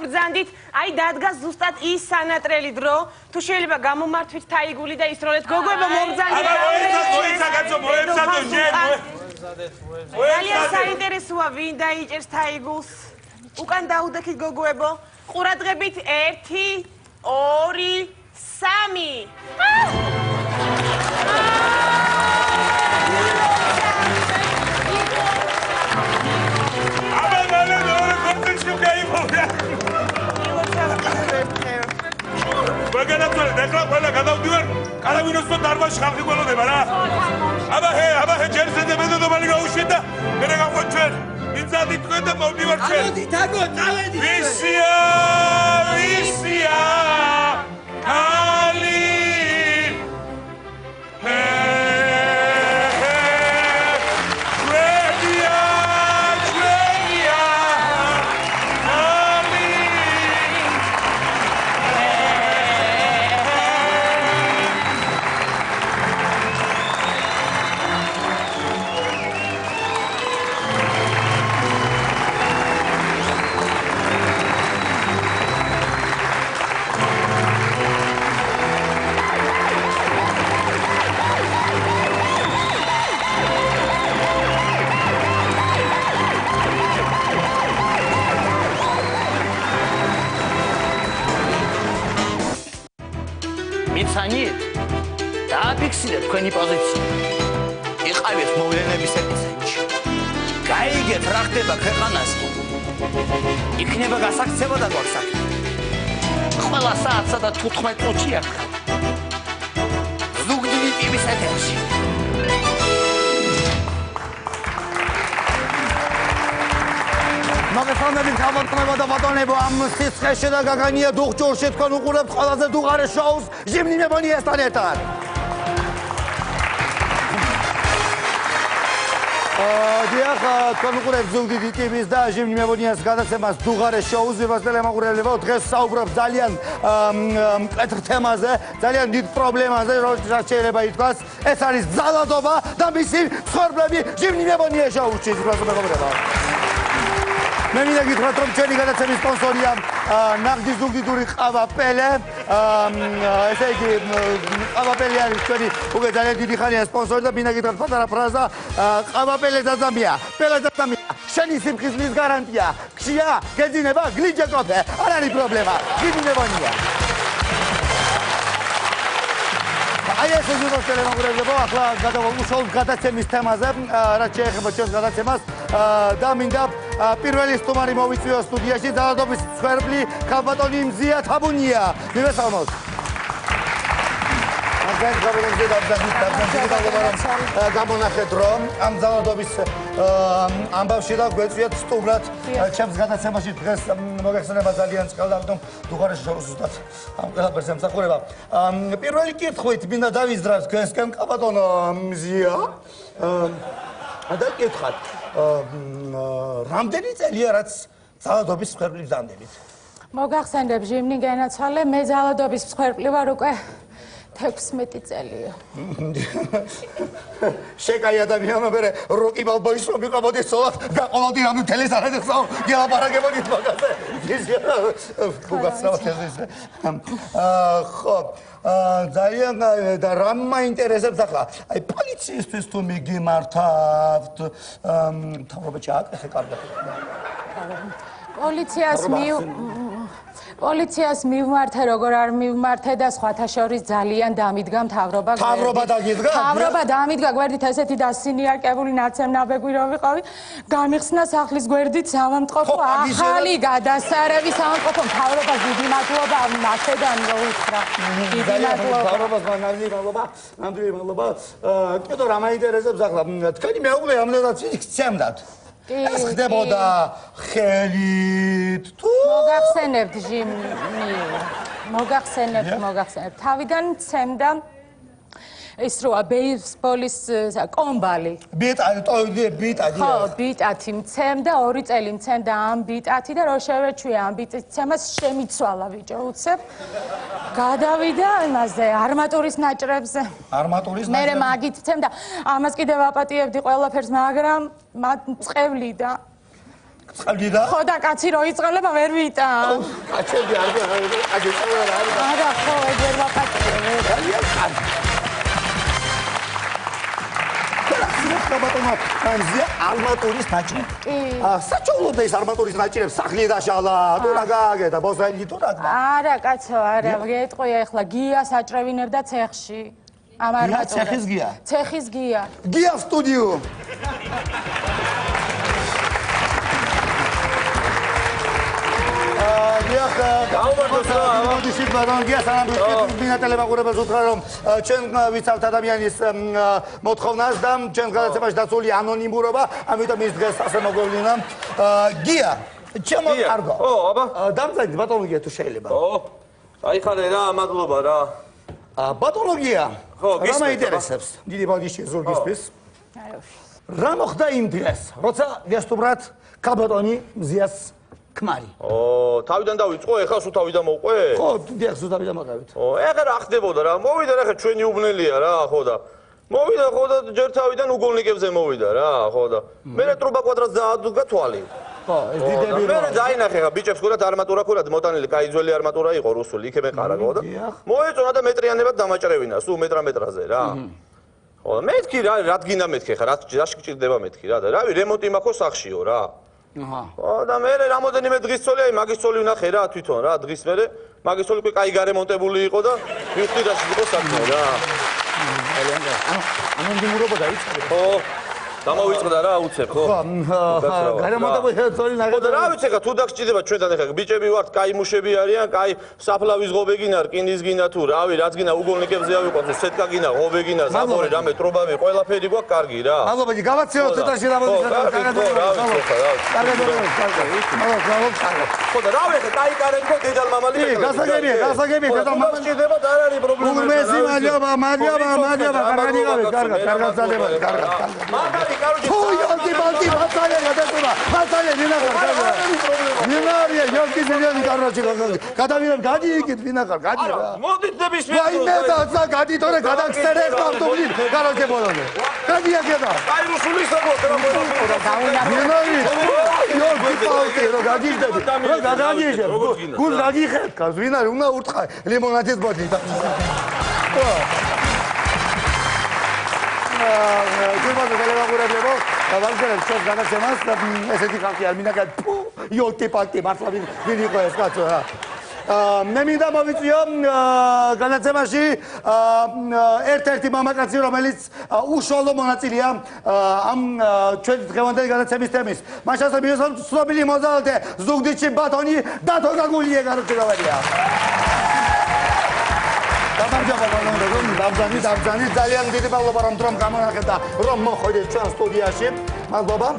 მობრძანდით, აი დადგა ზუსტად ის სანატრელი დრო, თუ შეიძლება გამომართვით თაიგული და ისროლეთ გოგოებო მობრძანდით. ძალიან საინტერესოა ვინ დაიჭერს თაიგულს. უკან დაუდექით გოგოებო. ყურადღებით 1 2 3 ვაგანაცვალეთ ეხლა ყველა გადავდივარ კალავინოს და დარბაზში ხალხი გველოდება რა აბა ჰე ჯერსენზე მეზობალი გაუშვით და მე გავყვეთ ჩვენ მიწადით თქვენ და მოვდივარ ჩვენ ამოდით აგო წავედით ვისია კალი მიცანიეთ დააფიქსირეთ თქვენი პოზიცია იყავით მოვლენების ეპიცენტრში გაიგეთ რა ხდება ქვეყანაზე იქნება გასაქცევა და გვაქვს ყველა საათსა და 15 წუთში ერთხელ ზუგდიდი ტივის ეთერში მოგესალმებით გამარჯვება და ბატონებო ამ სიცხეში და გაგანია დუღჯორში თქვენ უყურებთ ყველაზე დუღარე შოუს ჟიმნი მებონიასთან ერთად დიახ თქვენ უყურებთ ზუგდიდი ტივის და ჟიმნი მებონიას გადაცემას დუღარე შოუს ვიბასტელემაყურებლებო დღეს საუბრობ ძალიან მკვეთრ თემაზე ძალიან დიდ პრობლემაზე რაც შეიძლება ითქვას ეს არის ძალადობა და მისი მსხვერპლები ჟიმნი მებონია შოუსში ვიბასტელემაყურებლებო მე მინდა გითხრათ რომ ჩვენი გადაცემის სპონსორია ნაღდის ზუგდიდური ყავაპელე ესე იგი ყავაპელე არის ჩვენი უკვე ძალიან დიდი ხანია სპონსორი და მინდა გითხრათ პატარა ფრაზა ყავაპელე დადამია პელე დადამია შენი სიმხისლის გარანტია ქშია გეძინება გლიჯე კოფე არ არის პრობლემა გიდინებონია აი ეს ვიბასტელემაყურებლებო ახლა გადავუშავოთ გადაცემის თემაზე რაც შეეხება ჩვენს გადაცემას და მინდა პირველი სტუმარი მოვიწვიო სტუდიაში ძალადობის მსხვერპლი ქალბატონი მზია თაბუნია მივესალმოთ თქვენ გაბოლომზე გამონახეთ რომ ამ ძალადობის ამბავში და გვეწვიათ სტუმრად ჩემს გადაცემაში დღეს მოგეხსენება ძალიან წყალდა ამიტომ დუღარეში შევუსწროთ ამ ყველაფერს ემსახურება პირველი კითხვით მინდა დავიზრდათ თქვენსკენ კაბატონო მზია და კითხავთ რამდენი წელია რაც ძალადობის მსხვერპლი ბრძანდებით მოგახსენებ ჟიმნი განაცვალე მე ძალადობის მსხვერპლი ვარ უკვე 16 წელია. შეკაი ადამიანო მე როკი ბალბოის რომ ვიყავოდი სწორად გაყოლოდი ამ თელესარადებს გელაპარაკებოდი მაგაზე. გუგაცავთ ეს. ხო ძალიან და რამ მაინტერესებს ახლა აი პოლიციისთვის თუ მიგიმართავთ მთავრობა ჩააკეთე კარგად. პოლიციას მივმართე როგორ არ მივმართე და სხვათა შორის ძალიან დამიდგა მთავრობა დამიდგა გვერდით ესეთი დასინიარკებული ნაცემნაბეგვი რომ ვიყავი გამიხსნა სახლის გვერდით სამამტყოფო ახალი გადასარევი სამამტყოფო მთავრობას დიდი მადლობა მასედან მოუთხრა დიდი მადლობა ნამდვილი მადლობა კიდევ რა მაინტერესებს ახლა თქვენი მეუღლე ამდენად იქცემდათ ეს ხდებოდა ხელით თუ მოგახსენებთ ჟიმნი მოგახსენებთ თავიდან ცემდა ის როა ბეისბოლის კომბალი ბიტადი ხო ბიტათი მცემდა 2 წელი მცემდა ამ ბიტათი და რო შევეჩვია ამ ბიტის ცემას შემიცვალა ბიჭო უცებ გადავიდა იმაზე არმატურის ნაჭრებზე მე მაგით მცემდა ამას კიდევ აპატიებდი ყველაფერს მაგრამ წყევლიდა ხო და კაცი რო იწყლება ვერ ვიტან კაცები არ არა ხო ეგერ ვაპატიებ ამზია არმატურის ნაჭრები. საჩუქრად ეს არმატურის ნაჭრებს სახლი დაშალა, თუ რა გააკეთა, ბოსელი თუ რა. არა, კაცო, არა, გეტყვია ახლა გია საჭრევინებდა ცეხში. ამ არმატურას. ცეხის გია. ცეხის გია. გია სტუდიო. დიახ, გამოდიშით ბატონ გია სანამ ბინატელება ყურებას უთხრა რომ ჩვენ ვიცავთ ადამიანის მოთხოვნას და ჩვენ გადაცემაში დაცული ანონიმურობა, ამიტომ ის დღეს ასე მოგვევლინა. გია, ჩემო კარგო. ო, აბა. დამძაინდი ბატონო გია თუ შეიძლება. ო. აიხარე რა, მადლობა რა. ბატონო გია. ხო, რა მაინტერესებს? დიდი ბოდიში ზურგისთვის. რა მოხდა იმ დღეს, როცა გესტუმრათ კაბატონი მზიას ქმარი. ო, თავიდან დავიწყო, ეხლა სულ თავიდან მოვყვე? ხო, დიახ, სულ თავიდან მოვყვებით. ო, ეხლა რა ხდებოდა რა? მოვიდა რა, ხა ჩვენი უბნელია რა, ხო და. მოვიდა ხო და ჯერ თავიდან უგოლნიკებზე მოვიდა რა, ხო და. მე ტრუბა კვადრატს დაადგა თვალი. ხო, ეს დიდები რა. მე დაინახე ხა ბიჭებს ხურათ არმატურა ხურათ მოტანილი, კაი ძველი არმატურა იყო რუსული, იქ მეყარა ხო და. მოეწონა და მეტრიანებად დამაჭრევინა, სულ მეტრაზე რა. ხო, მეთქი რა, რადგინა მეთქი ხა, რა გჭირდება მეთქი რა და რავი, რემონტი მაქვს სახშიო რა. ხო და მე რამოდენიმე დღის წოლი აი მაგის წოლი ვნახე რა თვითონ რა დღის მერე მაგის წოლი კაი გარემონტებული იყო და მივხვდი რა იყო საქმე რა ანონიმურობა დაიწყო ხო დამოვიწყდა რა უცებ ხო გარემონტებული წოლი ნახე და რა ვიცი ხა თუ დაგჭირდება ჩვენთან ეხა ბიჭები ვართ კაი მუშები არიან კაი საფლავის ღობეგინა რკინის გინა თუ რავი რაც გინა უგოლნიკებზე ავიყვანთ სეტკა გინა ღობეგინა ზაბორი რამე ტრობავი ყველაფერი გვაქვს კარგი რა მადლობა გავაცეო ცოტაში რამოდენს ხო და რა ვიცი კაი კარები ხო დედალ მამალი გასაგებია დედალ მამალი ჭირდება და არ არის პრობლემა უმესი მადლობა კარგად წადება კარგად ой, ёлки-палки, пацаны, пацаны, виноград. Винария, ёлки, зелёный, короче, გადავიღებ, გადიიგეთ ვინახარ, გადი რა. მოდით ნების მე. ვაიმე და გადი თორე გადაგწერე ავტობუსით, короче, ბოლომდე. გადიაგედა. აი რუსული საერთოდ რა მოიწოდა დაუნა. ვინარი. ёлки-палки, რო გადიიგდები. რო გადაიგებ. გულ გადიხეთ, კარს ვინარი უნდა ურთხა ლიმონადის ბოთლი. გულბაზო გელევაგურებლებო დავაგზავნებ ჩვენს განაცემას და ესეთი ხალხი არ მინდა იოლკი-პალკი მართლა ვინ იყო ეს კაცო რა მე მინდა მოვიწვიო განაცემაში ერთ-ერთი მამაკაცი რომელიც უშუალო მონაწილეა ამ ჩვენი დღევანდელი განაცემის თემის მას შესაძლოა ცნობილი მოზალდე ზუგდიდში ბატონი დათო გაგულიე გარჩევარია გამარჯობა ბატონო, დაბძანი, ძალიან დიდი მადლობა რომ გამონახეთ და რომ მოხვედით ჩვენ სტუდიაში. მადლობა.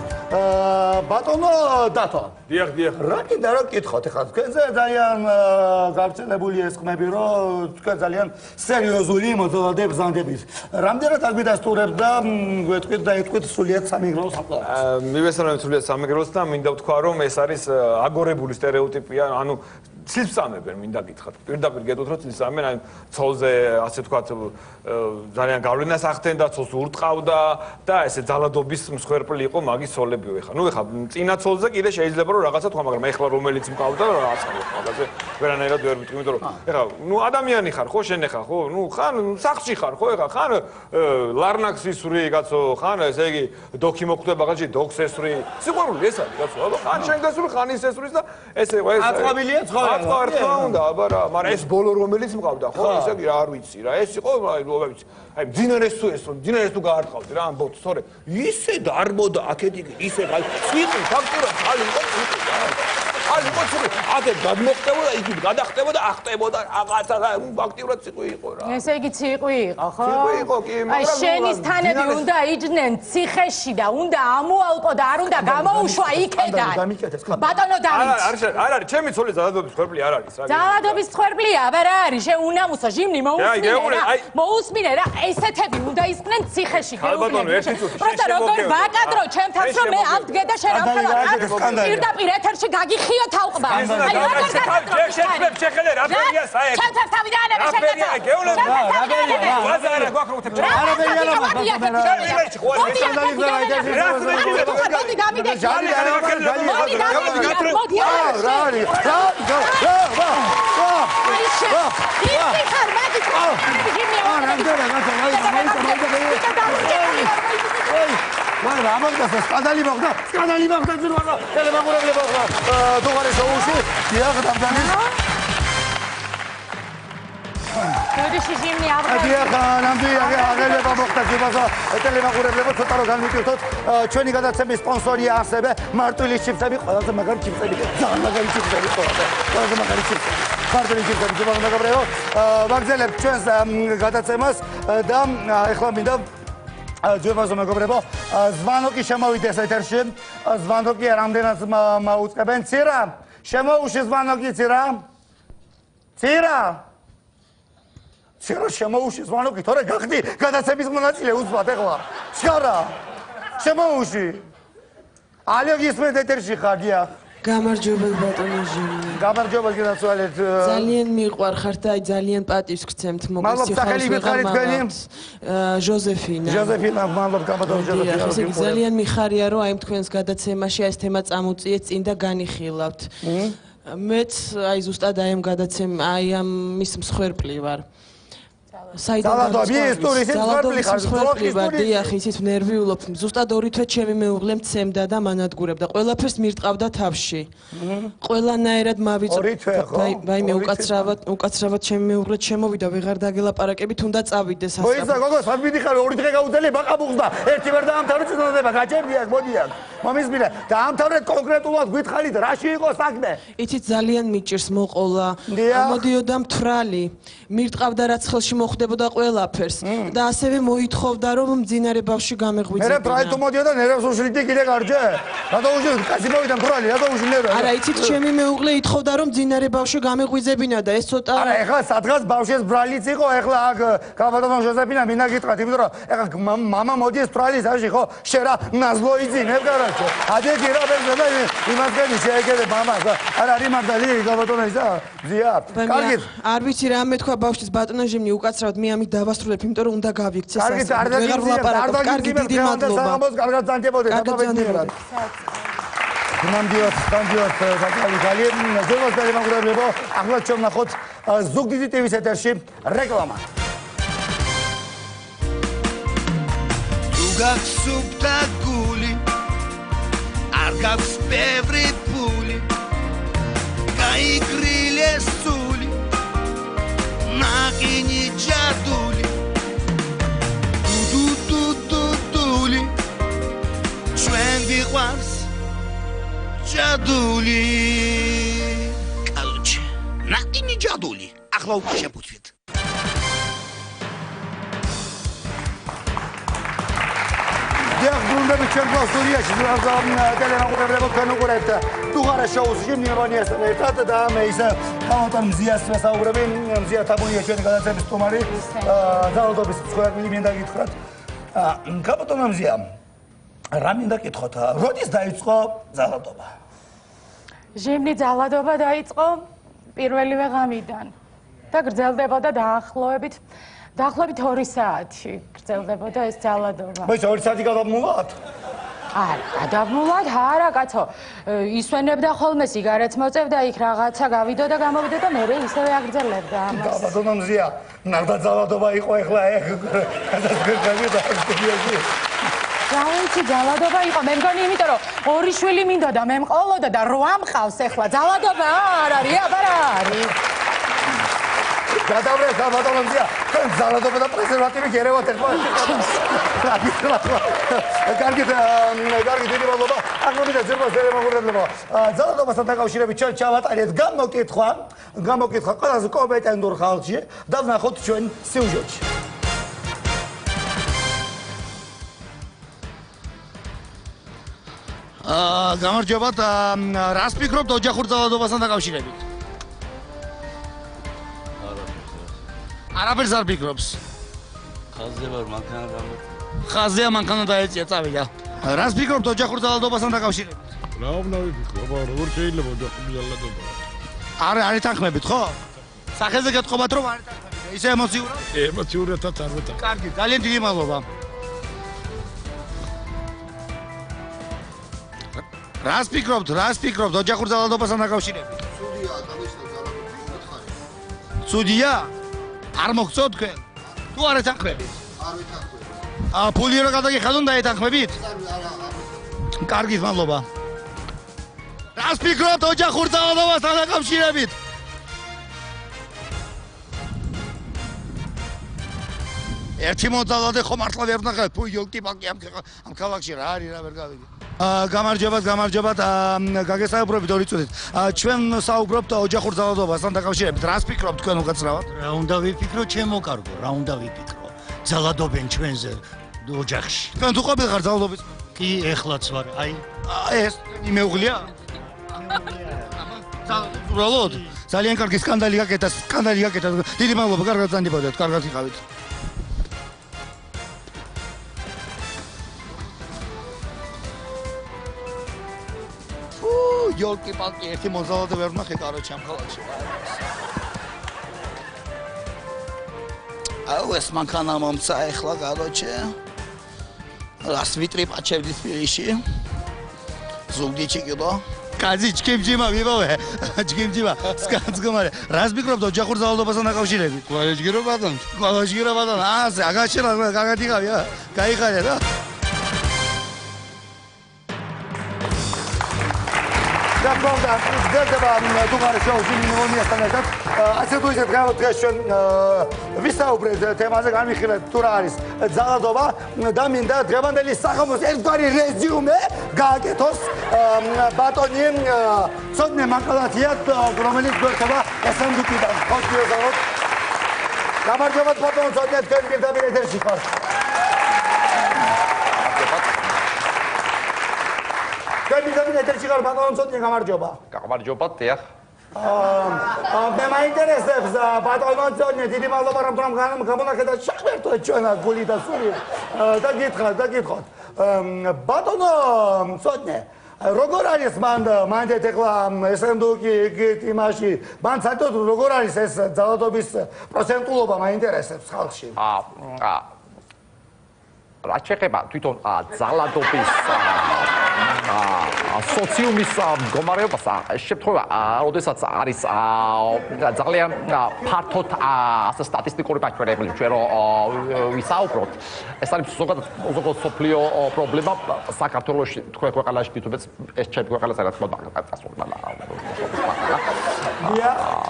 ბატონო დათო. დიახ. რა კიდე რა გკითხოთ ახლა თქვენზე ძალიან გავრცელებული ეს ხმები რომ თქვენ ძალიან სერიოზული მოძრაობები ბრძანდებით. რამდენად აგვიდასტურებთ და გვეთქვით და ეთქვით სულიად სამეგრელოს აპლიკაციას. მივესალმებით სულიად სამეგრელოს და მინდა ვთქვა რომ ეს არის აგორებული სტერეოტიპია, ანუ ცილსამებენ მინდა გითხრათ. პირდაპირ გეტყვით რომ ცილსამებენ, აი ცოლზე ასე ვთქვათ ძალიან გავლენას ახდენ და ცოლს ურტყავდა და ესე ძალადობის მსხვერპლი იყო მაგის ცოლებიო ეხა. ნუ ეხა წინა ცოლზე კიდე შეიძლება რომ რაღაცა თქვა, მაგრამ ეხლა რომელიც მყავდა რაღაცა მაგაზე ვერანაირად ვერ ვიტყვი, იმიტომ რომ ეხა ნუ ადამიანი ხარ ხო შენ ეხა ხო? ნუ ხან სახლში ხარ ხო ეხა? ხან ლარნაკს ისვრი კაცო, ხან ესე იგი დოქი მოკვდება რაღაცი დოქს ესვრი. სიყვარული ეს არის კაცო, აბა ხან შენ გასვრი, ხან ის ესვრის და ესე ეს აწყვავილია ცხოვრება. აწყვავ უნდა, აბა რა, მაგრამ ეს ბოლო რომელიც მყავდა ხო? ესე იგი არ ვიცი რა, ეს იყო აი მძინერეს თუ ეს რომ მძინერეს თუ გაარტყავდი რა ამბობთ, სწორე. ისე დარბოდა აქეთ იგი ისე ცვიტი ფაქტურად ხალი იყო ცვიტი. ხალი იყო ცვიტი. აქე გადმოხდებოდა, იგი გადახტებოდა, ახტებოდა რაღაცა ფაქტურად ცვიტი იყო რა. ესე იგი ციყვი იყო, ხო? ციყვი იყო კი, მაგრამ აი შენის თანები უნდა იჯდნენ ციხეში და უნდა ამოალყო და არ უნდა გამოუშვა იქედან. ბატონო დავით. არ არის, ჩემი ცოლი ძალადობის მსხვერპლი არ არის რა. ძალადობის მსხვერპლია, აბა რა არის? შენ უნამუსო ჟიმნი მოусმინე რა. ესეთები უნდა ისყნენ ციხეში. პროსტა როგორ ვაკადრო ჩემ თავს რომ მე ავდგე და შენ ამხელა პირდაპირ ეთერში გაგიხიო თავყბა. აი როგორ შეხედებ შეხედე რა ფერია საერთოდ. ჩემ თავს თავი დაანებე შეგეცა. ვაზარა გვაქვს რა. მაგრამ ამაგდასა სკანდალი მოხდა ზურვარო ტელემაგურებლებო დუღარი შოუში დიახ დაბძანი დოდიში ჟიმნი აბრა დიახ ნამდვილად აღელება მოხდა ზურვარო ტელემაგურებლებო ცოტა რომ განვიტვირთოთ ჩვენი გადაცემის სპონსორია ასევე მარტვილის ჩიფსები ყველაზე მაგარი ჩიფსები ძალიან მაგარი ჩიფსები ყველაზე მაგარი ჩიფსები მარტვილის ჩიფსები ზურვარო მეგობრებო ვაგზელებთ ჩვენს გადაცემას და ეხლა მინდა ძვებაზო მეგობრებო, ზვანოკი შემოვიდეს ეთერში, ზვანოკი რამდენად მაუწყებენ, ცირა, შემოუში ზვანოკი ცირა, შემოუში ზვანოკი, თორე გახდი გადაცემის მონაწილე უცბად ეხლა, შარა, შემოუში, ალიო გისმენთ ეთერში ხარ, დიახ. გამარჯობა ბატონო ჟიმნი. გამარჯობა გინაცვალეთ. ძალიან მიყვარხართ და ძალიან პატივს გცემთ მოგესალმებით. ჟოზეფინა. ჟოზეფინა, მადლობა ბატონო ჟოზეფინა. ძალიან მიხარია რომ აი თქვენს გადაცემაში ეს თემა წამოწიეთ წინ და განიხილავთ. მეც აი ზუსტად აი ამ გადაცემ აი ამ მის მსხვერპლი ვარ. ძალადობი დიახ, ისიც ნერვიულობ. ზუსტად 2 თვე ჩემი მეუღლე მცემდა და მანადგურებდა. ყველაფერს მირტყავდა თავში. ყველანაირად მავიწო. ვაიმე უკაცრავად ჩემი მეუღლე შემოვიდა, ვეღარ დაგელაპარაკებით, უნდა წავიდეს ასე. ოისა გოგო, სად მიდიხარ 2 დღე გაუძლე ბაყაბუხს და ერთი ვერ დაამთავრე წინოდება, გაჭერდიათ, მოდიათ. მომისმინე, დაამთავრეთ კონკრეტულად გითხარით, რაში იყო საქმე? იცით ძალიან მიჭირს მოყოლა. მოდიოდა მთვრალი. მირტყავდა რაც ხელში მოხდებოდა ყველაფერს და ასევე მოითხოვდა რომ მძინარე ბავშვი გამეღვიძებინა. მე პრაი თუ მოდიოდა ნერვს უშლიდი კიდე გარჯე? რატო უშლიდი? კაცი მოვიდა მთვრალი, რატო უშლიდი ნერვს? არა, იცით ჩემი მეუღლე ითხოვდა რომ მძინარე ბავშვი გამეღვიძებინა და ეს ცოტა არა, ეხლა სადღაც ბავშვის ბრალიც იყო, ეხლა აქ გაბატონო ჟოზეფინა მინდა გითხრათ, იმიტომ რომ ეხლა მამა მოდის ბრალის აში ხო? შენ რა ნაზლო იძინებ გარაჩო. ადეგი რა ბერდა იმას გენი შეეგერე მამას. არა, არის მართალი გაბატონო ისა? ზია. კარგი. არ ვიცი რა მეთქვა ბავშვის ბატონო ჟიმნი უკაცრავად მე ამით დავასრულებ, იმიტომ რომ უნდა გავიქცეს ასე. ვეღარ ვლაპარაკობ. კარგი, დიდი მადლობა. კარგად ზანდებოდეთ, აბავედინებად. ნამდვილად ძალიან ზოგადად დამაგრებლებო, ახლა ჩვენ ნახოთ ზუგდიდი ტივის ეთერში რეკლამა. თუ გახსუბთა გული, არ გაქვს ბევრი ფული, გაიგრილეს სული, ნაყინი ჯადული, დუდუდუდუდული, ჩვენ ვიყვარს ჯადული. კალოჩე, ნაყინი ჯადული, ახლა უკვე შეფუთვით. დიახ, გუნდები ჩვენ გვაქვს სტუდიაში, ტელემაყურებლებო თქვენ უყურებთ დუღარა შოუს ჟიმნივანიას ერთად და მე ისე გამოტან მზიას ვესაუბრები, მზია თაბუნია ჩვენი გადაცემის სტუმარი, ძალადობის მსხვერპლი მინდა გითხრათ. გამოტან მზია, რა მინდა გითხოთ, როდის დაიწყო ძალადობა? ჟიმნი ძალადობა დაიწყო პირველივე ღამიდან და გრძელდებოდა დაახლოებით 2 საათი გრძელდებოდა ეს ძალადობა. მოიცა 2 საათი გადამულათ? არა, გადამულათ არა, კაცო. ისვენებდა ხოლმე სიგარეტს მოწევდა, იქ რაღაცა გავიდო და გამოვიდო და მერე ისევე აგრძელებდა ამას. ბატონო მზია, ნახდა ძალადობა იყო ეხლა ეგ გადაგაგდა სტუდიაში. დავიცი ძალადობა იყო, მე მგონი იმიტომ რომ 2 შვილი მინდოდა, მე მყოლოდა და 8 მყავს ეხლა. ძალადობა არ არის, აბარა არის. გადავრეს ბატონო მზია, თქვენ ძალადობა და პრეზერვატივი გერევათ ერთმანეთს. კარგით, დიდი მადლობა. აღმოვიდა ზრდას დემოგრაფლებო. ძალადობასთან დაკავშირებით ჩვენ ჩავატარეთ გამოკითხვა ყველაზე კომპეტენტურ ხალხში და ვნახოთ ჩვენ სიუჟეტში. გამარჯობათ, რას ფიქრობთ ოჯახურ ძალადობასთან დაკავშირებით? არაფერს არ ფიქრობს. ხაზზე ვარ, მანქანა გამო. ხაზია მანქანა დაეწია, წავიდა. რას ფიქრობთ ოჯახურ ძალადობასთან დაკავშირებით? რა უნდა ვიფიქრო, როგორ შეიძლება ოჯახური ძალადობა? არ ეთანხმებით, ხო? სახეზე გეტყობათ რომ არ ეთანხმებით. ისე ემოციურად? ემოციურადაც არ ვეთანხმები. კარგი, ძალიან დიდი მადლობა. რას ფიქრობთ ოჯახურ ძალადობასთან დაკავშირებით? სუდია, გამიშთა ძალადობის მოთხარი. სუდია? არ მოგწოთ თქვენ? თუ არ ეთანხმებით? არ ვეთანხმები. ფული რა გადაგიხადონ და ეთანხმებით? არა. კარგით, მადლობა. რას ფიქრობთ ოჯახურ ძალადობასთან დაკავშირებით? ერთი მოძალადე ხო მართლა ვერ ვნახავთ, ფუ იოლკი-პალკი ამ ქალაქში რა არის, რა ვერ გავიგე. გამარჯობათ, გაგესაუბრებით 2 წუთით. ჩვენ საუბრობთ ოჯახურ ძალადობასთან დაკავშირებით. რას ფიქრობთ თქვენ უკაცრავად? რა უნდა ვიფიქრო, ჩემო კარგო, რა უნდა ვიფიქრო? ძალადობენ ჩვენზე ოჯახში. თქვენ თუ ყოფილ ხარ ძალადობის? კი, ეხლაც ვარ. აი, ეს მეუღლეა? უბრალოდ ძალიან კარგი სკანდალი გაკეთა. დიდი მადლობა, კარგად ზანდებოდეთ, კარგად იყავით. იოლკი-პალკი, ერთი მოძალადე ვერ ვნახე კაროჩი ამ ქალაქში. აუ ეს მანქანა მომცა ეხლა კაროჩი. რას ვიტრიპაჩებდი თბილისში. ზუგდიდში კიდო. კაძი ჩქიმჯიმა ვიბავე. ჩქიმჯიმა. სკანძგომარე. რას ვფიქრობთ ოჯახურ ძალადობასთან დაკავშირებით? გვალეჯგირო ბატონო. ასე აგაშელა გაგადიღავი რა. გაიხარე რა. და პროგრამ გრძელდება დუღარა შოუს ჟიმნივანიასთან ერთად. ასე თუ ისე დღეს ჩვენ ვისაუბრეთ თემაზე, განვიხილეთ თუ რა არის ძალადობა და მინდა დღევანდელი სახომოს ერთგვარი რეზიუმე გააკეთოს ბატონი ცოდნე მაკალათია, რომელიც გვერდება ესენდუკიდან. ხოსპიტალში. გამარჯობათ ბატონო ცოდნე, თქვენ პირდაპირ ეთერში ხართ. კაპიტანი ეთერში ხარ ბატონო ცოტნე გამარჯობა. გამარჯობათ, დიახ. მე მაინტერესებს ბატონო ცოტნე, დიდი მადლობა რომ გამონახედათ შეხვერთოთ ჩვენ გული და სული. და გითხოთ. ბატონო ცოტნე, როგორ არის მანდ ეხლა ესენდუკი იგით იმაში, მან საერთოდ როგორ არის ეს ძალადობის პროცენტულობა მაინტერესებს ხალხში? რა შეეხება თვითონ ძალადობის სოციუმის მდგომარეობას, შემთხვევა, როდესაც არის ძალიან ფართოდ სტატისტიკური მაჩვენებლები, ჩვენ ვისაუბროთ, ეს არის ზოგადად სოფლიო პრობლემა საქართველოში, თქვენ ქვეყანაში თვითონაც ეს ჩემი ქვეყანას რა თქმა უნდა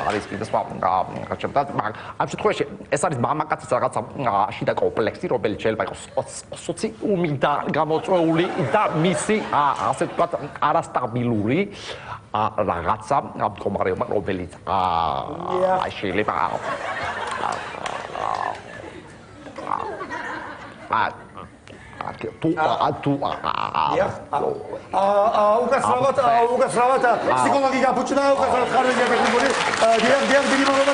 არის კიდე სხვა ამ შემთხვევაში ეს არის მამაკაცის რაღაცა შიდა კომპლექსი, რომელიც შეიძლება იყოს სოციუმიდან გამოწვეული და მისი ასე ვთქვათ არასტაბილური რაღაცა მდგომარეობა, რომელიც შეიძლება უკაცრავად ფსიქოლოგი გაფუჭდა, უკაცრავად ხარვეჯა ტექნიკური. დიახ, დიდი მადლობა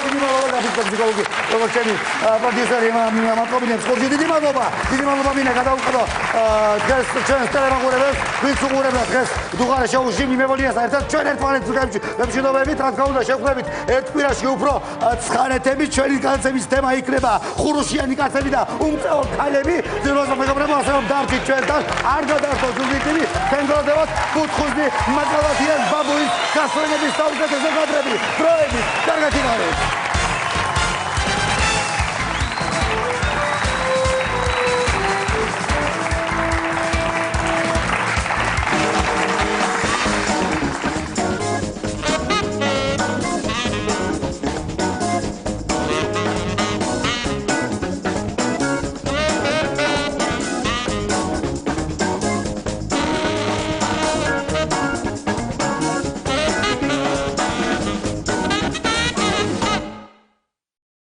გაფუჭდა ფსიქოლოგი. როგორც ჩემი პროდიუსერი მათყობინებს ხორჯი დიდი მადლობა მინდა გადავუყო დღეს ჩვენს ტელემაყურებელს, ვინც უყურებდა დღეს დუღარ შოუში მიმევლიას ერთად ჩვენ ერთმანეთს ვემშვიდობებით, რა თქმა უნდა შევხვდებით ერთ კვირაში უფრო ცხარე თემით, ჩვენი განაცემის თემა იქნება ხურუშიანი კაცები და უმწეო ქალები. ძილვაზე მეგობრებო, ასე რომ დარჩით ჩვენთან, არ გადაართოთ ზუგდიდები, თენგროვდებათ ბუთხუზდი, მაკალათიან ბაბუის გასვენების საუკეთესო კადრები, პროების, კარგად იმარეთ.